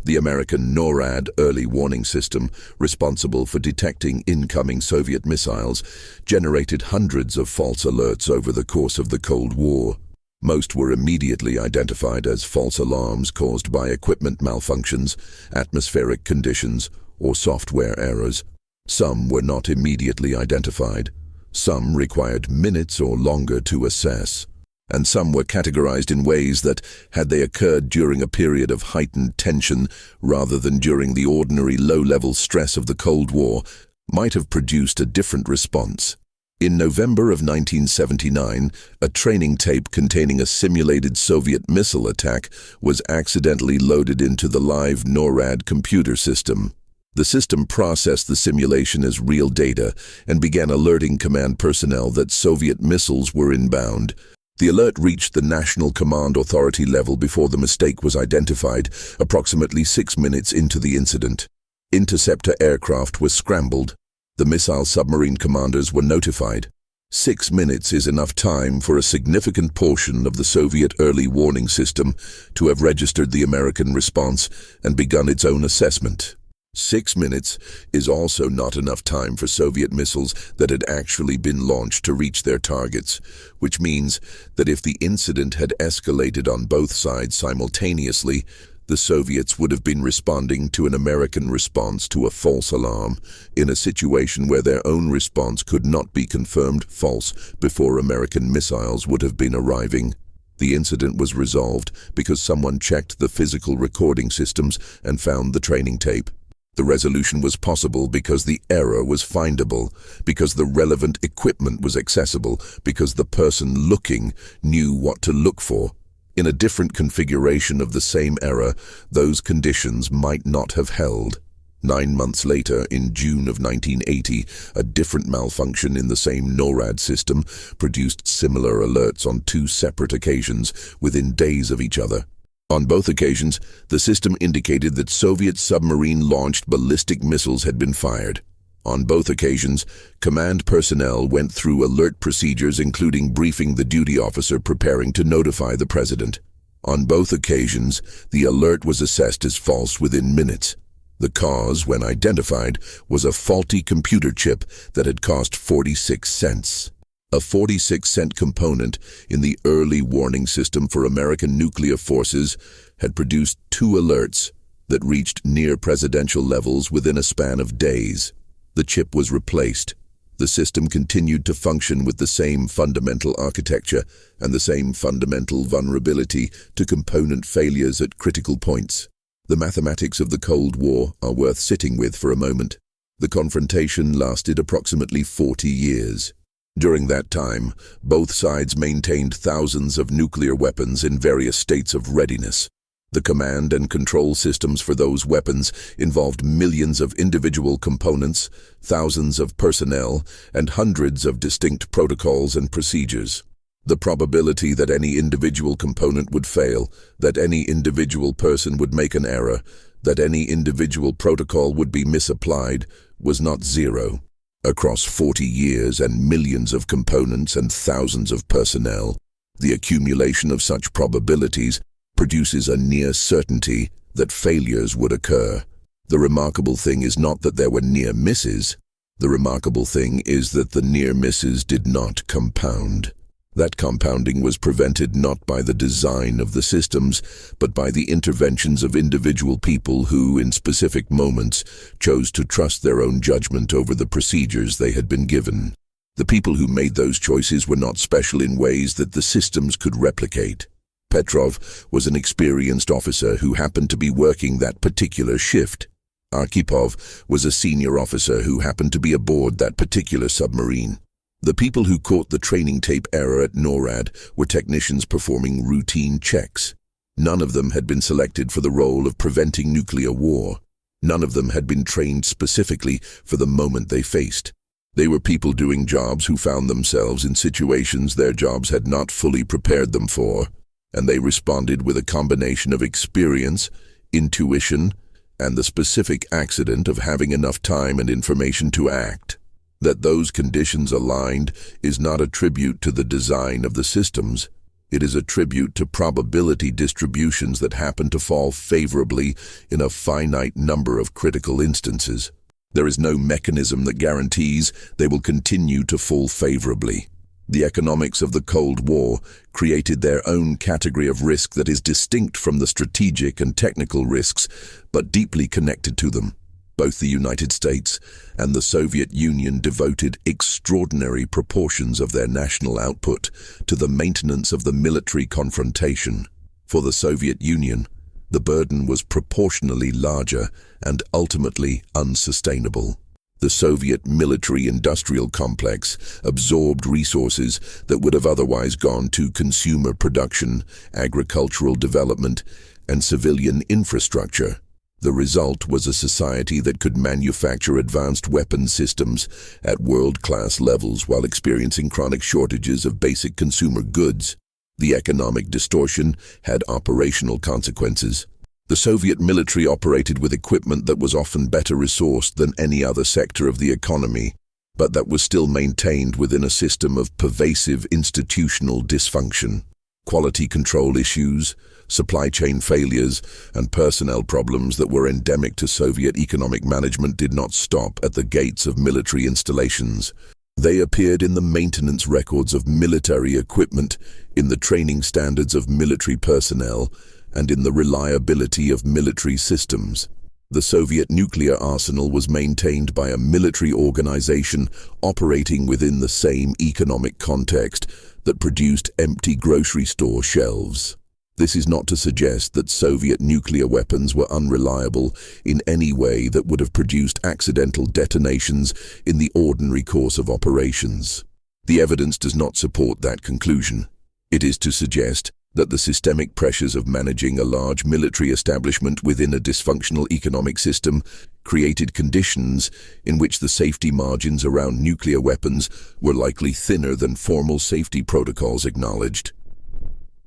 The American NORAD early warning system, responsible for detecting incoming Soviet missiles, generated hundreds of false alerts over the course of the Cold War. Most were immediately identified as false alarms caused by equipment malfunctions, atmospheric conditions, or software errors. Some were not immediately identified. Some required minutes or longer to assess. And some were categorized in ways that, had they occurred during a period of heightened tension rather than during the ordinary low-level stress of the Cold War, might have produced a different response. In November of 1979, a training tape containing a simulated Soviet missile attack was accidentally loaded into the live NORAD computer system. The system processed the simulation as real data and began alerting command personnel that Soviet missiles were inbound. The alert reached the National Command Authority level before the mistake was identified, approximately 6 minutes into the incident. Interceptor aircraft were scrambled. The missile submarine commanders were notified. 6 minutes is enough time for a significant portion of the Soviet early warning system to have registered the American response and begun its own assessment. 6 minutes is also not enough time for Soviet missiles that had actually been launched to reach their targets, which means that if the incident had escalated on both sides simultaneously, the Soviets would have been responding to an American response to a false alarm in a situation where their own response could not be confirmed false before American missiles would have been arriving. The incident was resolved because someone checked the physical recording systems and found the training tape. The resolution was possible because the error was findable, because the relevant equipment was accessible, because the person looking knew what to look for. In a different configuration of the same error, those conditions might not have held. 9 months later, in June of 1980, a different malfunction in the same NORAD system produced similar alerts on 2 separate occasions within days of each other. On both occasions, the system indicated that Soviet submarine-launched ballistic missiles had been fired. On both occasions, command personnel went through alert procedures including briefing the duty officer preparing to notify the president. On both occasions, the alert was assessed as false within minutes. The cause, when identified, was a faulty computer chip that had cost 46 cents. A 46-cent component in the early warning system for American nuclear forces had produced 2 alerts that reached near presidential levels within a span of days. The chip was replaced. The system continued to function with the same fundamental architecture and the same fundamental vulnerability to component failures at critical points. The mathematics of the Cold War are worth sitting with for a moment. The confrontation lasted approximately 40 years. During that time, both sides maintained thousands of nuclear weapons in various states of readiness. The command and control systems for those weapons involved millions of individual components, thousands of personnel, and hundreds of distinct protocols and procedures. The probability that any individual component would fail, that any individual person would make an error, that any individual protocol would be misapplied, was not zero. Across 40 years and millions of components and thousands of personnel, the accumulation of such probabilities produces a near certainty that failures would occur. The remarkable thing is not that there were near misses. The remarkable thing is that the near misses did not compound. That compounding was prevented not by the design of the systems, but by the interventions of individual people who, in specific moments, chose to trust their own judgment over the procedures they had been given. The people who made those choices were not special in ways that the systems could replicate. Petrov was an experienced officer who happened to be working that particular shift. Arkhipov was a senior officer who happened to be aboard that particular submarine. The people who caught the training tape error at NORAD were technicians performing routine checks. None of them had been selected for the role of preventing nuclear war. None of them had been trained specifically for the moment they faced. They were people doing jobs who found themselves in situations their jobs had not fully prepared them for, and they responded with a combination of experience, intuition, and the specific accident of having enough time and information to act. That those conditions aligned is not a tribute to the design of the systems. It is a tribute to probability distributions that happen to fall favorably in a finite number of critical instances. There is no mechanism that guarantees they will continue to fall favorably. The economics of the Cold War created their own category of risk that is distinct from the strategic and technical risks, but deeply connected to them. Both the United States and the Soviet Union devoted extraordinary proportions of their national output to the maintenance of the military confrontation. For the Soviet Union, the burden was proportionally larger and ultimately unsustainable. The Soviet military-industrial complex absorbed resources that would have otherwise gone to consumer production, agricultural development, and civilian infrastructure. The result was a society that could manufacture advanced weapon systems at world-class levels while experiencing chronic shortages of basic consumer goods. The economic distortion had operational consequences. The Soviet military operated with equipment that was often better resourced than any other sector of the economy, but that was still maintained within a system of pervasive institutional dysfunction. Quality control issues, supply chain failures, and personnel problems that were endemic to Soviet economic management did not stop at the gates of military installations. They appeared in the maintenance records of military equipment, in the training standards of military personnel, and in the reliability of military systems. The Soviet nuclear arsenal was maintained by a military organization operating within the same economic context that produced empty grocery store shelves. This is not to suggest that Soviet nuclear weapons were unreliable in any way that would have produced accidental detonations in the ordinary course of operations. The evidence does not support that conclusion. It is to suggest that the systemic pressures of managing a large military establishment within a dysfunctional economic system created conditions in which the safety margins around nuclear weapons were likely thinner than formal safety protocols acknowledged.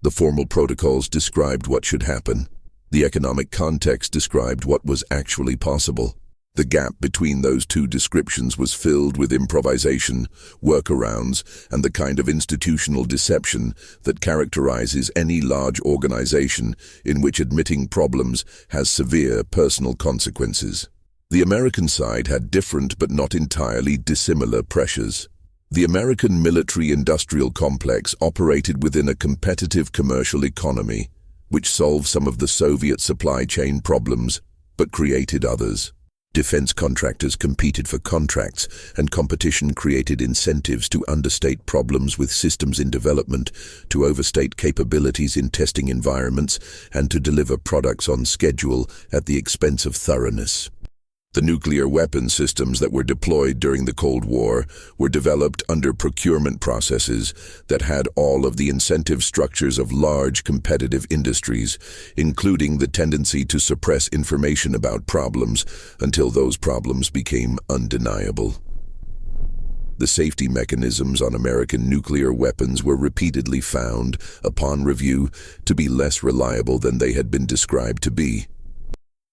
The formal protocols described what should happen. The economic context described what was actually possible. The gap between those two descriptions was filled with improvisation, workarounds, and the kind of institutional deception that characterizes any large organization in which admitting problems has severe personal consequences. The American side had different but not entirely dissimilar pressures. The American military-industrial complex operated within a competitive commercial economy, which solved some of the Soviet supply chain problems, but created others. Defense contractors competed for contracts, and competition created incentives to understate problems with systems in development, to overstate capabilities in testing environments, and to deliver products on schedule at the expense of thoroughness. The nuclear weapon systems that were deployed during the Cold War were developed under procurement processes that had all of the incentive structures of large competitive industries, including the tendency to suppress information about problems until those problems became undeniable. The safety mechanisms on American nuclear weapons were repeatedly found, upon review, to be less reliable than they had been described to be.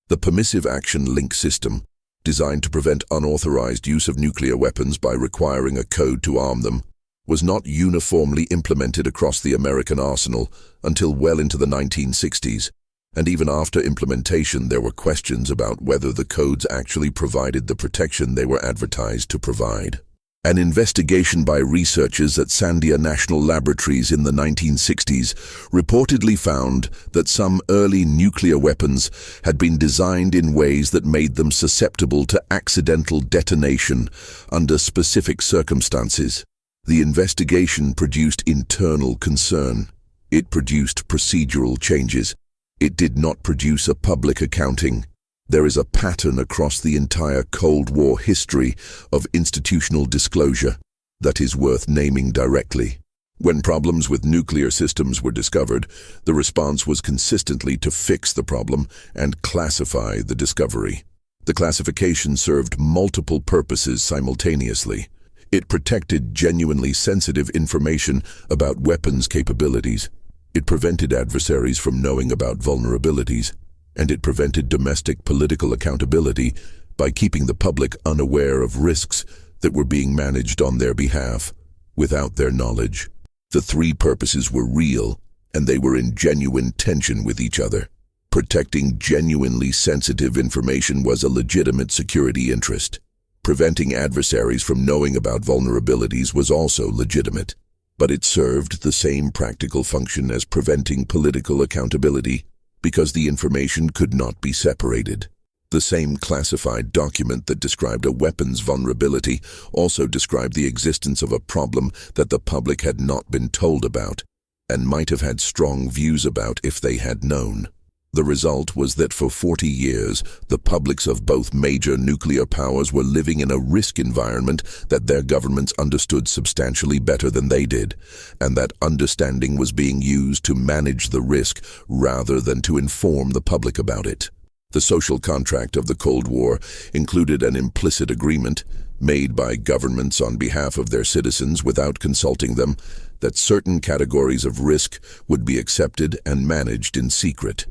The permissive action link system, designed to prevent unauthorized use of nuclear weapons by requiring a code to arm them, was not uniformly implemented across the American arsenal until well into the 1960s, and even after implementation there were questions about whether the codes actually provided the protection they were advertised to provide. An investigation by researchers at Sandia National Laboratories in the 1960s reportedly found that some early nuclear weapons had been designed in ways that made them susceptible to accidental detonation under specific circumstances. The investigation produced internal concern. It produced procedural changes. It did not produce a public accounting. There is a pattern across the entire Cold War history of institutional disclosure that is worth naming directly. When problems with nuclear systems were discovered, the response was consistently to fix the problem and classify the discovery. The classification served multiple purposes simultaneously. It protected genuinely sensitive information about weapons capabilities. It prevented adversaries from knowing about vulnerabilities. And it prevented domestic political accountability by keeping the public unaware of risks that were being managed on their behalf, without their knowledge. The three purposes were real, and they were in genuine tension with each other. Protecting genuinely sensitive information was a legitimate security interest. Preventing adversaries from knowing about vulnerabilities was also legitimate, but it served the same practical function as preventing political accountability, because the information could not be separated. The same classified document that described a weapons vulnerability also described the existence of a problem that the public had not been told about, and might have had strong views about if they had known. The result was that for 40 years, the publics of both major nuclear powers were living in a risk environment that their governments understood substantially better than they did, and that understanding was being used to manage the risk rather than to inform the public about it. The social contract of the Cold War included an implicit agreement, made by governments on behalf of their citizens without consulting them, that certain categories of risk would be accepted and managed in secret.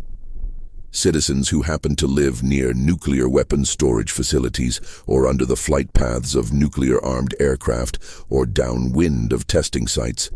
Citizens who happened to live near nuclear weapons storage facilities or under the flight paths of nuclear-armed aircraft or downwind of testing sites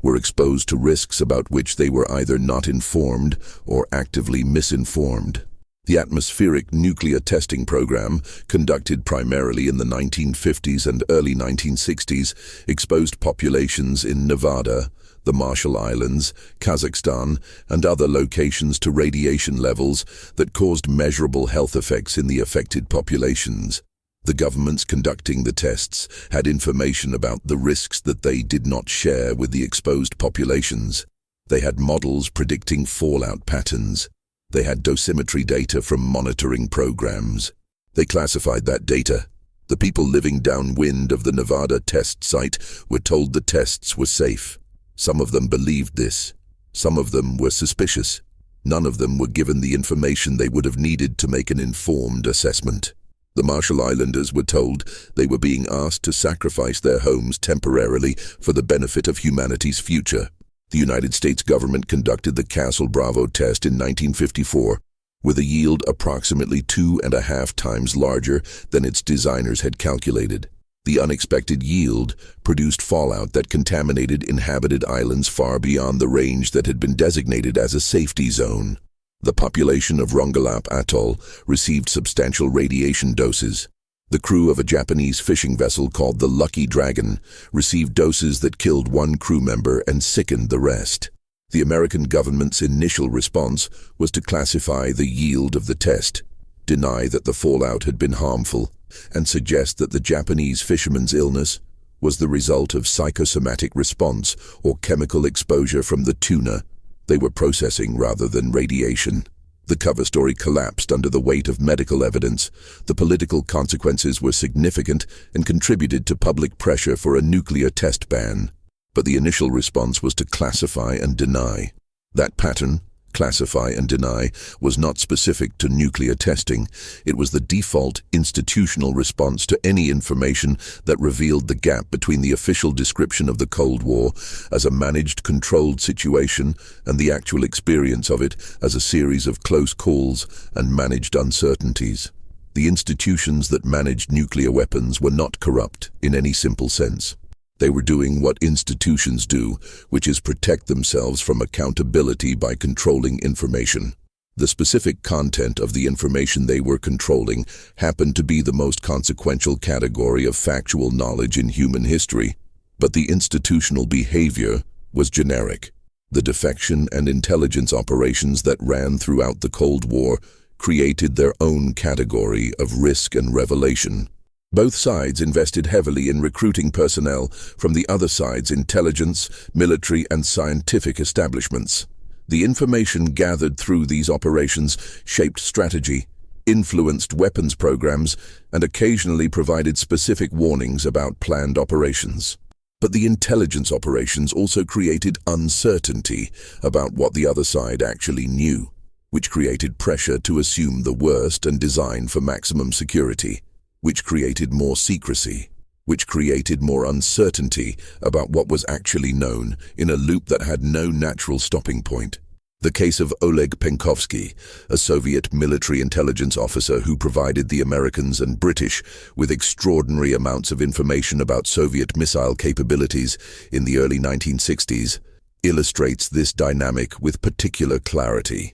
were exposed to risks about which they were either not informed or actively misinformed. The atmospheric nuclear testing program, conducted primarily in the 1950s and early 1960s, exposed populations in Nevada, the Marshall Islands, Kazakhstan, and other locations to radiation levels that caused measurable health effects in the affected populations. The governments conducting the tests had information about the risks that they did not share with the exposed populations. They had models predicting fallout patterns. They had dosimetry data from monitoring programs. They classified that data. The people living downwind of the Nevada test site were told the tests were safe. Some of them believed this. Some of them were suspicious. None of them were given the information they would have needed to make an informed assessment. The Marshall Islanders were told they were being asked to sacrifice their homes temporarily for the benefit of humanity's future. The United States government conducted the Castle Bravo test in 1954 with a yield approximately 2.5 times larger than its designers had calculated. The unexpected yield produced fallout that contaminated inhabited islands far beyond the range that had been designated as a safety zone. The population of Rongelap Atoll received substantial radiation doses. The crew of a Japanese fishing vessel called the Lucky Dragon received doses that killed one crew member and sickened the rest. The American government's initial response was to classify the yield of the test, deny that the fallout had been harmful, and suggest that the Japanese fisherman's illness was the result of psychosomatic response or chemical exposure from the tuna they were processing rather than radiation. The cover story collapsed under the weight of medical evidence. The political consequences were significant and contributed to public pressure for a nuclear test ban. But the initial response was to classify and deny. That pattern, classify and deny, was not specific to nuclear testing. It was the default institutional response to any information that revealed the gap between the official description of the Cold War as a managed, controlled situation and the actual experience of it as a series of close calls and managed uncertainties. The institutions that managed nuclear weapons were not corrupt in any simple sense. They were doing what institutions do, which is protect themselves from accountability by controlling information. The specific content of the information they were controlling happened to be the most consequential category of factual knowledge in human history, but the institutional behavior was generic. The defection and intelligence operations that ran throughout the Cold War created their own category of risk and revelation. Both sides invested heavily in recruiting personnel from the other side's intelligence, military, and scientific establishments. The information gathered through these operations shaped strategy, influenced weapons programs, and occasionally provided specific warnings about planned operations. But the intelligence operations also created uncertainty about what the other side actually knew, which created pressure to assume the worst and design for maximum security, which created more secrecy, which created more uncertainty about what was actually known in a loop that had no natural stopping point. The case of Oleg Penkovsky, a Soviet military intelligence officer who provided the Americans and British with extraordinary amounts of information about Soviet missile capabilities in the early 1960s, illustrates this dynamic with particular clarity.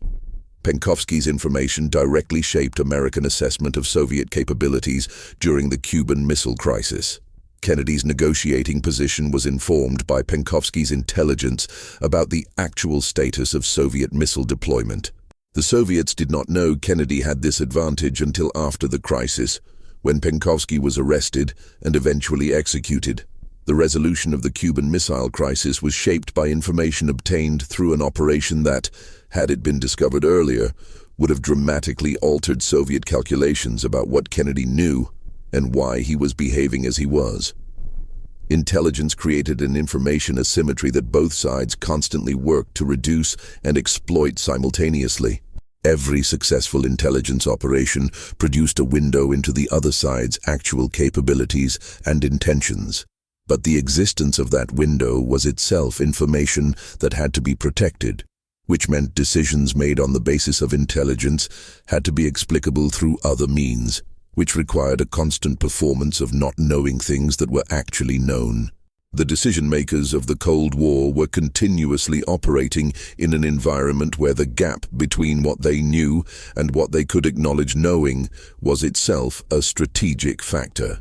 Penkovsky's information directly shaped American assessment of Soviet capabilities during the Cuban Missile Crisis. Kennedy's negotiating position was informed by Penkovsky's intelligence about the actual status of Soviet missile deployment. The Soviets did not know Kennedy had this advantage until after the crisis, when Penkovsky was arrested and eventually executed. The resolution of the Cuban Missile Crisis was shaped by information obtained through an operation that, had it been discovered earlier, would have dramatically altered Soviet calculations about what Kennedy knew and why he was behaving as he was. Intelligence created an information asymmetry that both sides constantly worked to reduce and exploit simultaneously. Every successful intelligence operation produced a window into the other side's actual capabilities and intentions. But the existence of that window was itself information that had to be protected, which meant decisions made on the basis of intelligence had to be explicable through other means, which required a constant performance of not knowing things that were actually known. The decision-makers of the Cold War were continuously operating in an environment where the gap between what they knew and what they could acknowledge knowing was itself a strategic factor.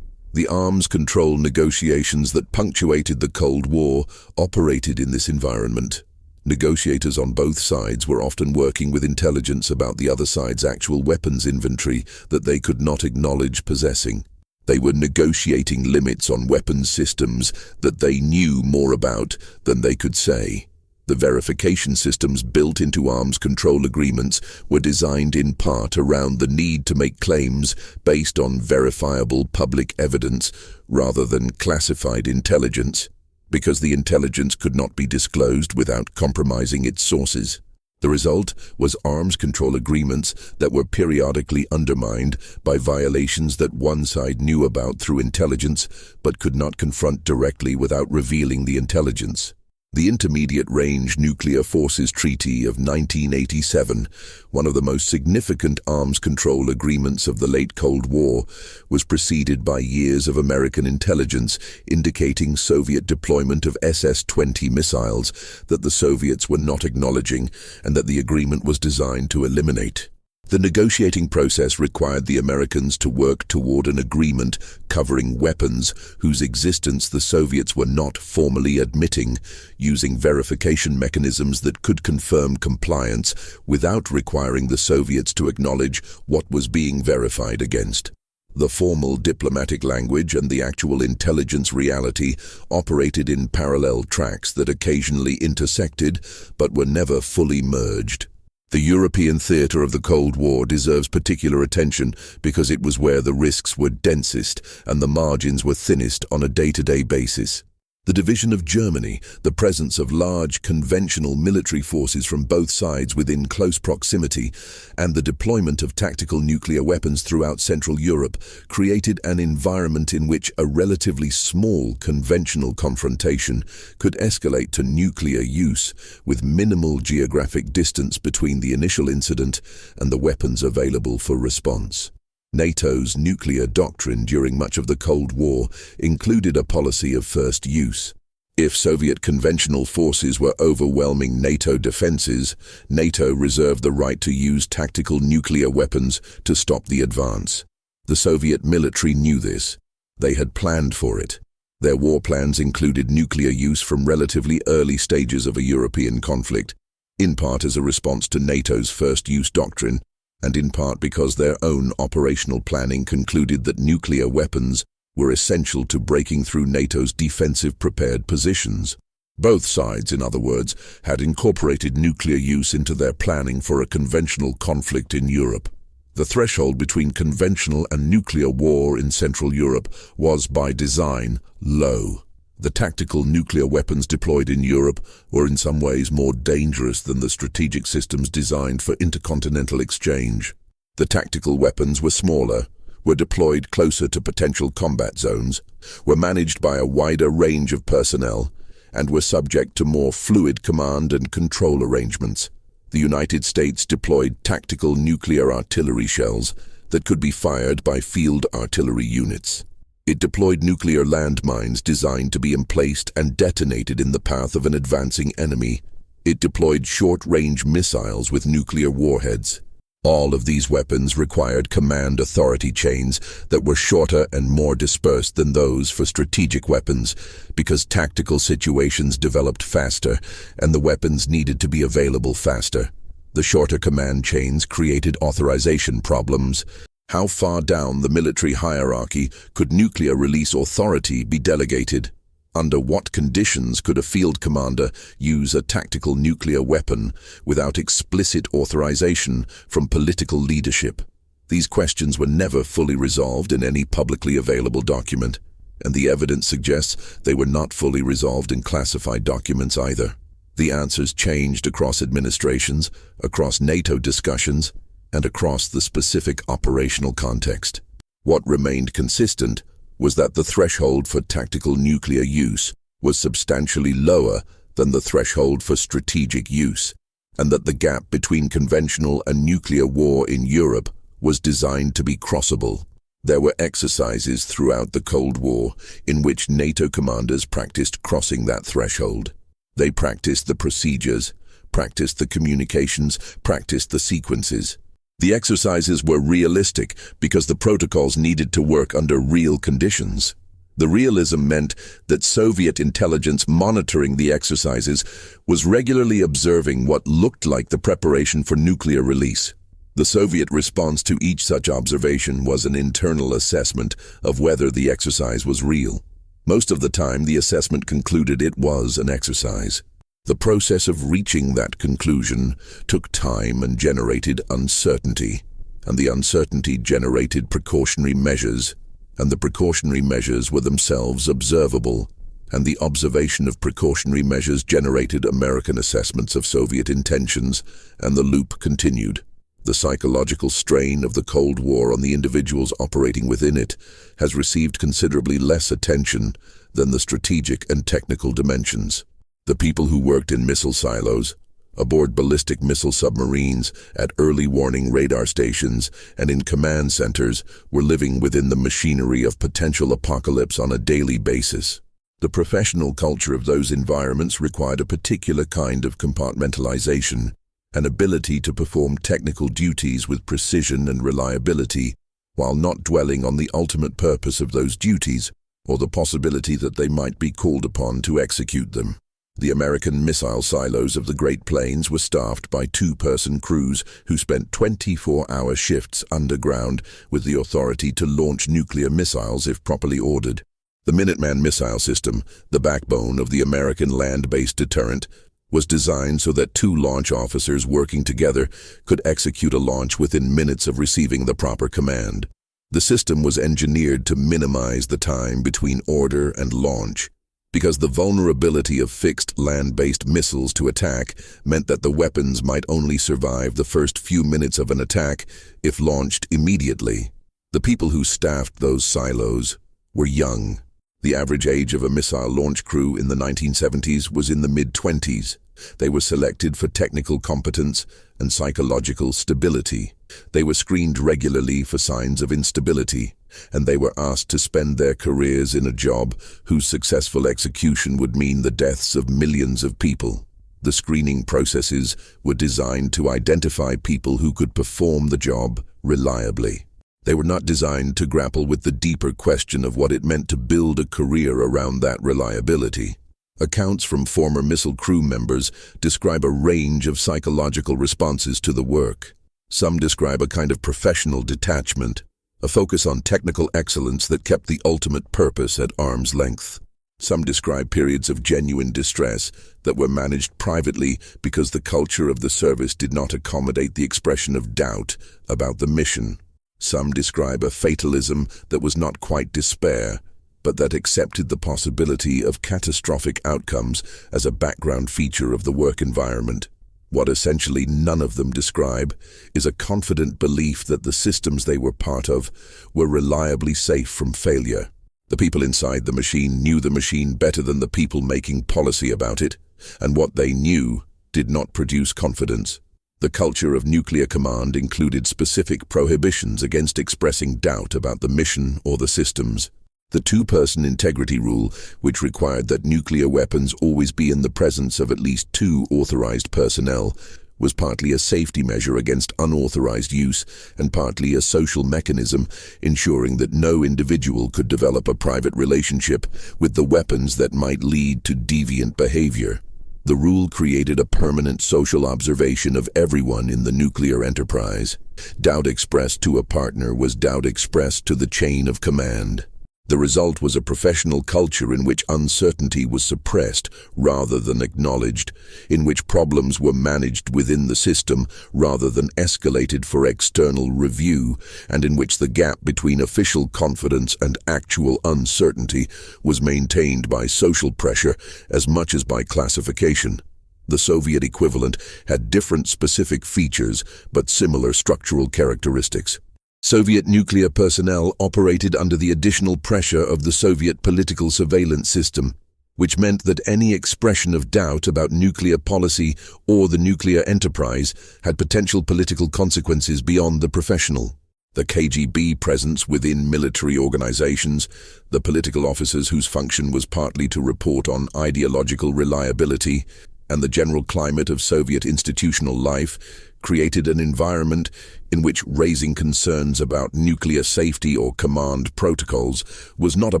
The arms control negotiations that punctuated the Cold War operated in this environment. Negotiators on both sides were often working with intelligence about the other side's actual weapons inventory that they could not acknowledge possessing. They were negotiating limits on weapons systems that they knew more about than they could say. The verification systems built into arms control agreements were designed in part around the need to make claims based on verifiable public evidence rather than classified intelligence, because the intelligence could not be disclosed without compromising its sources. The result was arms control agreements that were periodically undermined by violations that one side knew about through intelligence but could not confront directly without revealing the intelligence. The Intermediate Range Nuclear Forces Treaty of 1987, one of the most significant arms control agreements of the late Cold War, was preceded by years of American intelligence indicating Soviet deployment of SS-20 missiles that the Soviets were not acknowledging and that the agreement was designed to eliminate. The negotiating process required the Americans to work toward an agreement covering weapons whose existence the Soviets were not formally admitting, using verification mechanisms that could confirm compliance without requiring the Soviets to acknowledge what was being verified against. The formal diplomatic language and the actual intelligence reality operated in parallel tracks that occasionally intersected but were never fully merged. The European theater of the Cold War deserves particular attention because it was where the risks were densest and the margins were thinnest on a day-to-day basis. The division of Germany, the presence of large conventional military forces from both sides within close proximity, and the deployment of tactical nuclear weapons throughout Central Europe created an environment in which a relatively small conventional confrontation could escalate to nuclear use with minimal geographic distance between the initial incident and the weapons available for response. NATO's nuclear doctrine during much of the Cold War included a policy of first use. If Soviet conventional forces were overwhelming NATO defenses, NATO reserved the right to use tactical nuclear weapons to stop the advance. The Soviet military knew this. They had planned for it. Their war plans included nuclear use from relatively early stages of a European conflict, in part as a response to NATO's first-use doctrine, and in part because their own operational planning concluded that nuclear weapons were essential to breaking through NATO's defensive prepared positions. Both sides, in other words, had incorporated nuclear use into their planning for a conventional conflict in Europe. The threshold between conventional and nuclear war in Central Europe was, by design, low. The tactical nuclear weapons deployed in Europe were in some ways more dangerous than the strategic systems designed for intercontinental exchange. The tactical weapons were smaller, were deployed closer to potential combat zones, were managed by a wider range of personnel, and were subject to more fluid command and control arrangements. The United States deployed tactical nuclear artillery shells that could be fired by field artillery units. It deployed nuclear landmines designed to be emplaced and detonated in the path of an advancing enemy. It deployed short-range missiles with nuclear warheads. All of these weapons required command authority chains that were shorter and more dispersed than those for strategic weapons, because tactical situations developed faster and the weapons needed to be available faster. The shorter command chains created authorization problems. How far down the military hierarchy could nuclear release authority be delegated? Under what conditions could a field commander use a tactical nuclear weapon without explicit authorization from political leadership? These questions were never fully resolved in any publicly available document, and the evidence suggests they were not fully resolved in classified documents either. The answers changed across administrations, across NATO discussions, and across the specific operational context. What remained consistent was that the threshold for tactical nuclear use was substantially lower than the threshold for strategic use, and that the gap between conventional and nuclear war in Europe was designed to be crossable. There were exercises throughout the Cold War in which NATO commanders practiced crossing that threshold. They practiced the procedures, practiced the communications, practiced the sequences. The exercises were realistic because the protocols needed to work under real conditions. The realism meant that Soviet intelligence monitoring the exercises was regularly observing what looked like the preparation for nuclear release. The Soviet response to each such observation was an internal assessment of whether the exercise was real. Most of the time, the assessment concluded it was an exercise. The process of reaching that conclusion took time and generated uncertainty, and the uncertainty generated precautionary measures, and the precautionary measures were themselves observable, and the observation of precautionary measures generated American assessments of Soviet intentions, and the loop continued. The psychological strain of the Cold War on the individuals operating within it has received considerably less attention than the strategic and technical dimensions. The people who worked in missile silos, aboard ballistic missile submarines, at early warning radar stations, and in command centers were living within the machinery of potential apocalypse on a daily basis. The professional culture of those environments required a particular kind of compartmentalization, an ability to perform technical duties with precision and reliability, while not dwelling on the ultimate purpose of those duties, or the possibility that they might be called upon to execute them. The American missile silos of the Great Plains were staffed by two-person crews who spent 24-hour shifts underground with the authority to launch nuclear missiles if properly ordered. The Minuteman missile system, the backbone of the American land-based deterrent, was designed so that two launch officers working together could execute a launch within minutes of receiving the proper command. The system was engineered to minimize the time between order and launch, because the vulnerability of fixed land-based missiles to attack meant that the weapons might only survive the first few minutes of an attack if launched immediately. The people who staffed those silos were young. The average age of a missile launch crew in the 1970s was in the mid-20s. They were selected for technical competence and psychological stability. They were screened regularly for signs of instability, and they were asked to spend their careers in a job whose successful execution would mean the deaths of millions of people. The screening processes were designed to identify people who could perform the job reliably. They were not designed to grapple with the deeper question of what it meant to build a career around that reliability. Accounts from former missile crew members describe a range of psychological responses to the work. Some describe a kind of professional detachment, a focus on technical excellence that kept the ultimate purpose at arm's length. Some describe periods of genuine distress that were managed privately because the culture of the service did not accommodate the expression of doubt about the mission. Some describe a fatalism that was not quite despair, but that accepted the possibility of catastrophic outcomes as a background feature of the work environment. What essentially none of them describe is a confident belief that the systems they were part of were reliably safe from failure. The people inside the machine knew the machine better than the people making policy about it, and what they knew did not produce confidence. The culture of nuclear command included specific prohibitions against expressing doubt about the mission or the systems. The two-person integrity rule, which required that nuclear weapons always be in the presence of at least two authorized personnel, was partly a safety measure against unauthorized use and partly a social mechanism ensuring that no individual could develop a private relationship with the weapons that might lead to deviant behavior. The rule created a permanent social observation of everyone in the nuclear enterprise. Doubt expressed to a partner was doubt expressed to the chain of command. The result was a professional culture in which uncertainty was suppressed rather than acknowledged, in which problems were managed within the system rather than escalated for external review, and in which the gap between official confidence and actual uncertainty was maintained by social pressure as much as by classification. The Soviet equivalent had different specific features but similar structural characteristics. Soviet nuclear personnel operated under the additional pressure of the Soviet political surveillance system, which meant that any expression of doubt about nuclear policy or the nuclear enterprise had potential political consequences beyond the professional. the KGB presence within military organizations, the political officers whose function was partly to report on ideological reliability, and the general climate of Soviet institutional life created an environment in which raising concerns about nuclear safety or command protocols was not a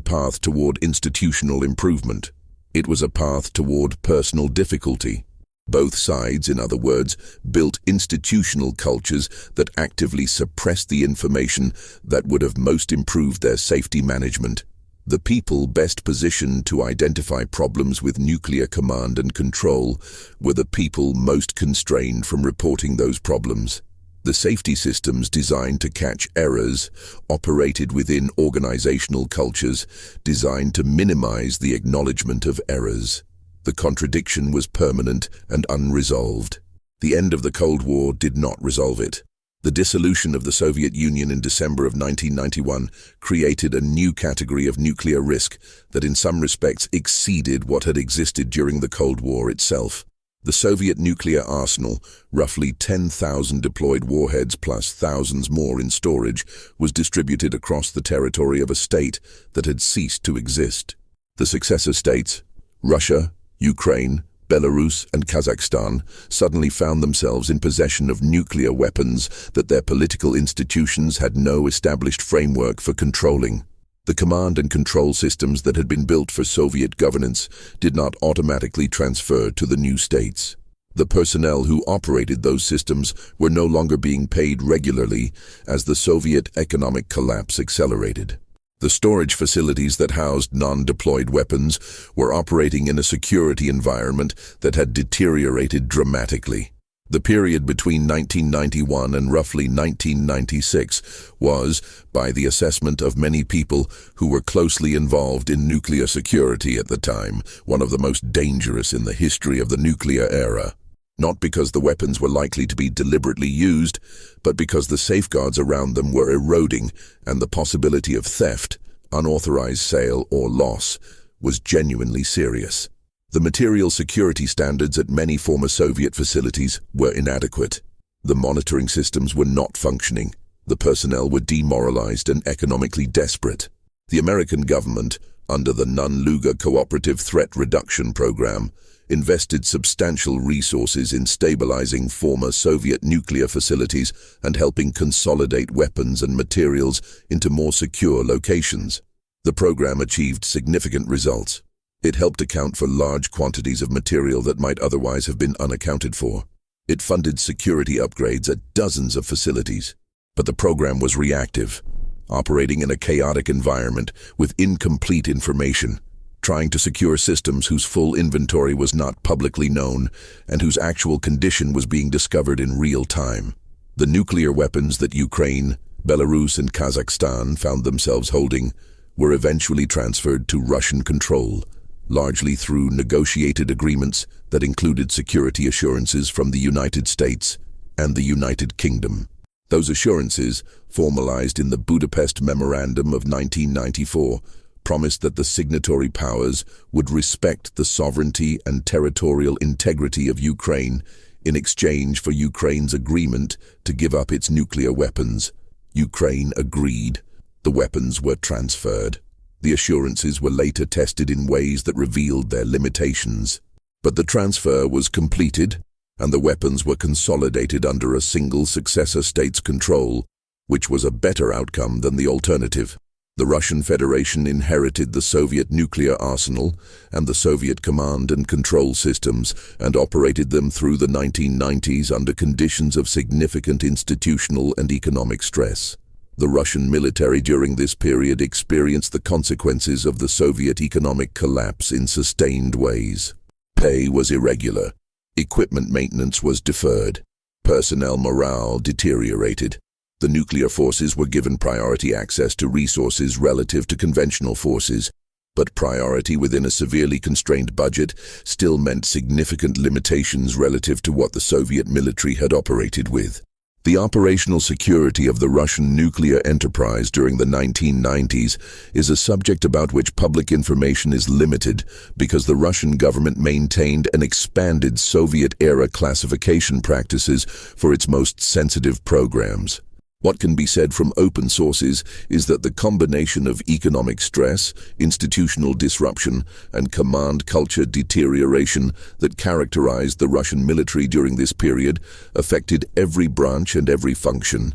path toward institutional improvement. It was a path toward personal difficulty. Both sides, in other words, built institutional cultures that actively suppressed the information that would have most improved their safety management. The people best positioned to identify problems with nuclear command and control were the people most constrained from reporting those problems. The safety systems designed to catch errors operated within organizational cultures designed to minimize the acknowledgement of errors. The contradiction was permanent and unresolved. The end of the Cold War did not resolve it. The dissolution of the Soviet Union in December of 1991 created a new category of nuclear risk that in some respects exceeded what had existed during the Cold War itself. The Soviet nuclear arsenal, roughly 10,000 deployed warheads plus thousands more in storage, was distributed across the territory of a state that had ceased to exist. The successor states, Russia, Ukraine, Belarus and Kazakhstan, suddenly found themselves in possession of nuclear weapons that their political institutions had no established framework for controlling. The command and control systems that had been built for Soviet governance did not automatically transfer to the new states. The personnel who operated those systems were no longer being paid regularly as the Soviet economic collapse accelerated. The storage facilities that housed non-deployed weapons were operating in a security environment that had deteriorated dramatically. The period between 1991 and roughly 1996 was, by the assessment of many people who were closely involved in nuclear security at the time, one of the most dangerous in the history of the nuclear era. Not because the weapons were likely to be deliberately used, but because the safeguards around them were eroding and the possibility of theft, unauthorized sale or loss, was genuinely serious. The material security standards at many former Soviet facilities were inadequate. The monitoring systems were not functioning. The personnel were demoralized and economically desperate. The American government, under the Nunn-Lugar Cooperative Threat Reduction Program, invested substantial resources in stabilizing former Soviet nuclear facilities and helping consolidate weapons and materials into more secure locations. The program achieved significant results. It helped account for large quantities of material that might otherwise have been unaccounted for. It funded security upgrades at dozens of facilities. But the program was reactive, operating in a chaotic environment with incomplete information, trying to secure systems whose full inventory was not publicly known and whose actual condition was being discovered in real time. The nuclear weapons that Ukraine, Belarus and Kazakhstan found themselves holding were eventually transferred to Russian control, largely through negotiated agreements that included security assurances from the United States and the United Kingdom. Those assurances, formalized in the Budapest Memorandum of 1994, promised that the signatory powers would respect the sovereignty and territorial integrity of Ukraine in exchange for Ukraine's agreement to give up its nuclear weapons. Ukraine agreed. The weapons were transferred. The assurances were later tested in ways that revealed their limitations. But the transfer was completed, and the weapons were consolidated under a single successor state's control, which was a better outcome than the alternative. The Russian Federation inherited the Soviet nuclear arsenal and the Soviet command and control systems and operated them through the 1990s under conditions of significant institutional and economic stress. The Russian military during this period experienced the consequences of the Soviet economic collapse in sustained ways. Pay was irregular. Equipment maintenance was deferred. Personnel morale deteriorated. The nuclear forces were given priority access to resources relative to conventional forces, but priority within a severely constrained budget still meant significant limitations relative to what the Soviet military had operated with. The operational security of the Russian nuclear enterprise during the 1990s is a subject about which public information is limited because the Russian government maintained and expanded Soviet-era classification practices for its most sensitive programs. What can be said from open sources is that the combination of economic stress, institutional disruption, and command culture deterioration that characterized the Russian military during this period affected every branch and every function,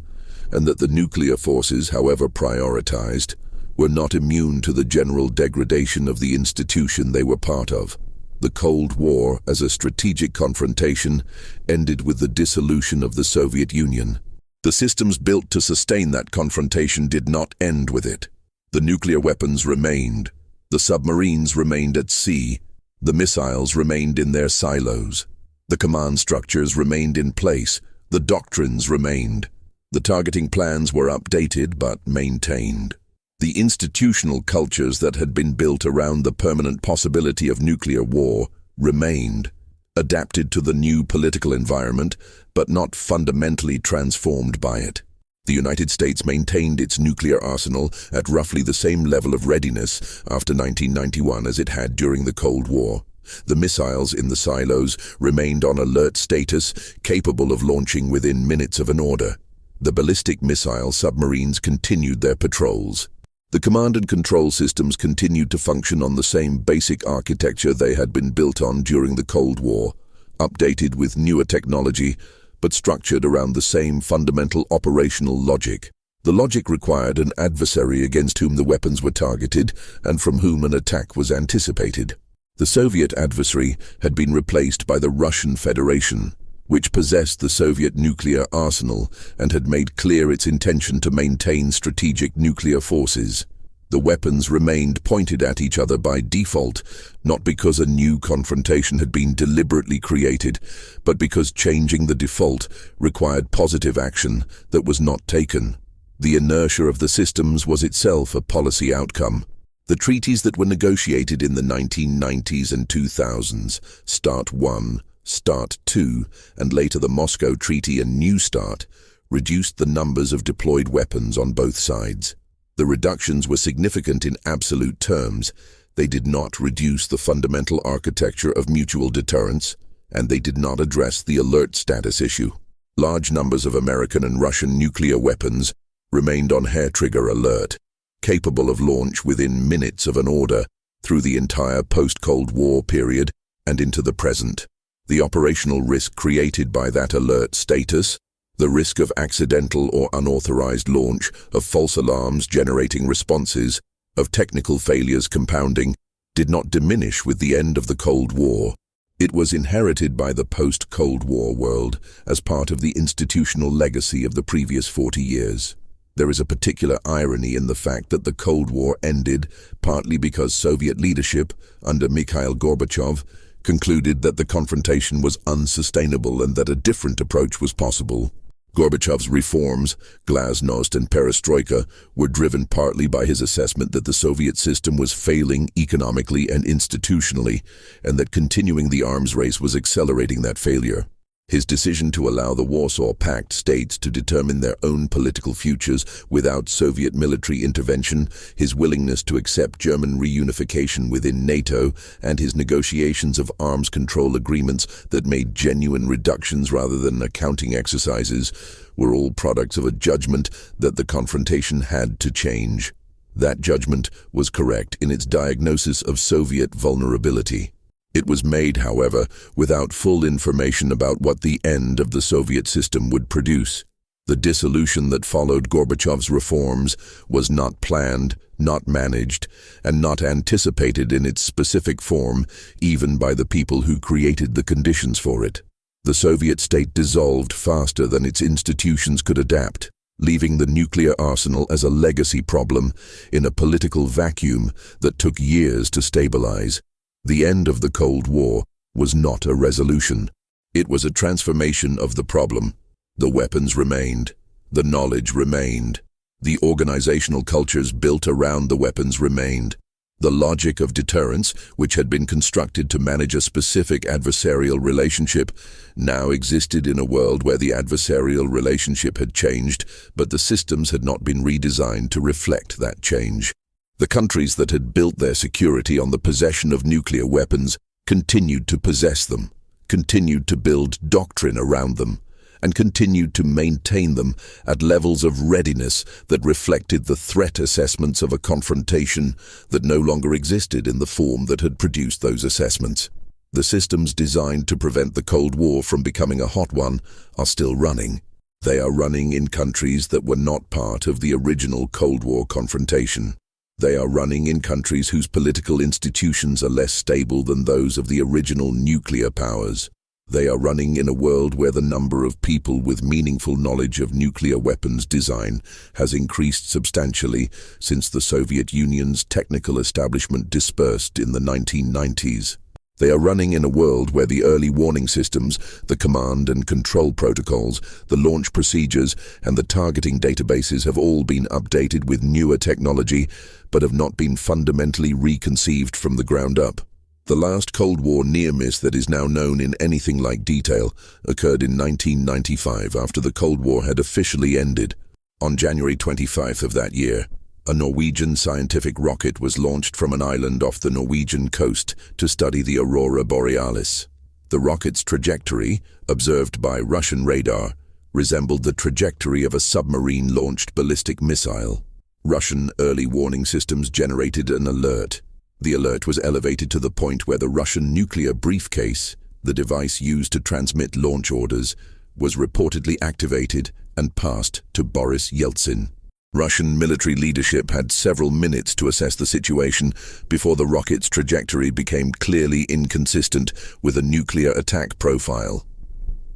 and that the nuclear forces, however prioritized, were not immune to the general degradation of the institution they were part of. The Cold War, as a strategic confrontation, ended with the dissolution of the Soviet Union. The systems built to sustain that confrontation did not end with it. The nuclear weapons remained. The submarines remained at sea. The missiles remained in their silos. The command structures remained in place. The doctrines remained. The targeting plans were updated but maintained. The institutional cultures that had been built around the permanent possibility of nuclear war remained, adapted to the new political environment, but not fundamentally transformed by it. The United States maintained its nuclear arsenal at roughly the same level of readiness after 1991 as it had during the Cold War. The missiles in the silos remained on alert status, capable of launching within minutes of an order. The ballistic missile submarines continued their patrols. The command and control systems continued to function on the same basic architecture they had been built on during the Cold War, updated with newer technology, but structured around the same fundamental operational logic. The logic required an adversary against whom the weapons were targeted and from whom an attack was anticipated. The Soviet adversary had been replaced by the Russian Federation, which possessed the Soviet nuclear arsenal and had made clear its intention to maintain strategic nuclear forces. The weapons remained pointed at each other by default, not because a new confrontation had been deliberately created, but because changing the default required positive action that was not taken. The inertia of the systems was itself a policy outcome. The treaties that were negotiated in the 1990s and 2000s, START I, START II, and later the Moscow Treaty and New START, reduced the numbers of deployed weapons on both sides. The reductions were significant in absolute terms. They did not reduce the fundamental architecture of mutual deterrence, and they did not address the alert status issue. Large numbers of American and Russian nuclear weapons remained on hair-trigger alert, capable of launch within minutes of an order through the entire post-Cold War period and into the present. The operational risk created by that alert status, the risk of accidental or unauthorized launch, of false alarms generating responses, of technical failures compounding, did not diminish with the end of the Cold War. It was inherited by the post-Cold War world as part of the institutional legacy of the previous 40 years. There is a particular irony in the fact that the Cold War ended partly because Soviet leadership, under Mikhail Gorbachev, concluded that the confrontation was unsustainable and that a different approach was possible. Gorbachev's reforms, glasnost and perestroika, were driven partly by his assessment that the Soviet system was failing economically and institutionally, and that continuing the arms race was accelerating that failure. His decision to allow the Warsaw Pact states to determine their own political futures without Soviet military intervention, his willingness to accept German reunification within NATO, and his negotiations of arms control agreements that made genuine reductions rather than accounting exercises, were all products of a judgment that the confrontation had to change. That judgment was correct in its diagnosis of Soviet vulnerability. It was made, however, without full information about what the end of the Soviet system would produce. The dissolution that followed Gorbachev's reforms was not planned, not managed, and not anticipated in its specific form, even by the people who created the conditions for it. The Soviet state dissolved faster than its institutions could adapt, leaving the nuclear arsenal as a legacy problem in a political vacuum that took years to stabilize. The end of the Cold War was not a resolution. It was a transformation of the problem. The weapons remained. The knowledge remained. The organizational cultures built around the weapons remained. The logic of deterrence, which had been constructed to manage a specific adversarial relationship, now existed in a world where the adversarial relationship had changed, but the systems had not been redesigned to reflect that change. The countries that had built their security on the possession of nuclear weapons continued to possess them, continued to build doctrine around them, and continued to maintain them at levels of readiness that reflected the threat assessments of a confrontation that no longer existed in the form that had produced those assessments. The systems designed to prevent the Cold War from becoming a hot one are still running. They are running in countries that were not part of the original Cold War confrontation. They are running in countries whose political institutions are less stable than those of the original nuclear powers. They are running in a world where the number of people with meaningful knowledge of nuclear weapons design has increased substantially since the Soviet Union's technical establishment dispersed in the 1990s. They are running in a world where the early warning systems, the command and control protocols, the launch procedures, and the targeting databases have all been updated with newer technology, but have not been fundamentally reconceived from the ground up. The last Cold War near-miss that is now known in anything like detail occurred in 1995 after the Cold War had officially ended. On January 25th of that year, a Norwegian scientific rocket was launched from an island off the Norwegian coast to study the aurora borealis. The rocket's trajectory, observed by Russian radar, resembled the trajectory of a submarine-launched ballistic missile. Russian early warning systems generated an alert. The alert was elevated to the point where the Russian nuclear briefcase, the device used to transmit launch orders, was reportedly activated and passed to Boris Yeltsin. Russian military leadership had several minutes to assess the situation before the rocket's trajectory became clearly inconsistent with a nuclear attack profile.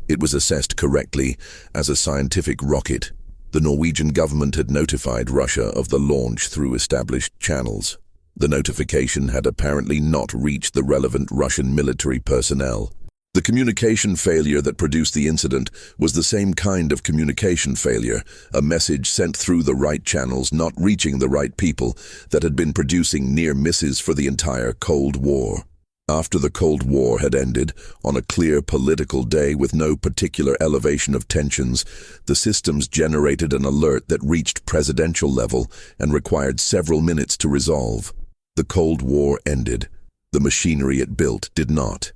It was assessed correctly as a scientific rocket. The Norwegian government had notified Russia of the launch through established channels. The notification had apparently not reached the relevant Russian military personnel. The communication failure that produced the incident was the same kind of communication failure, a message sent through the right channels not reaching the right people, that had been producing near misses for the entire Cold War. After the Cold War had ended, on a clear political day with no particular elevation of tensions, the systems generated an alert that reached presidential level and required several minutes to resolve. The Cold War ended. The machinery it built did not.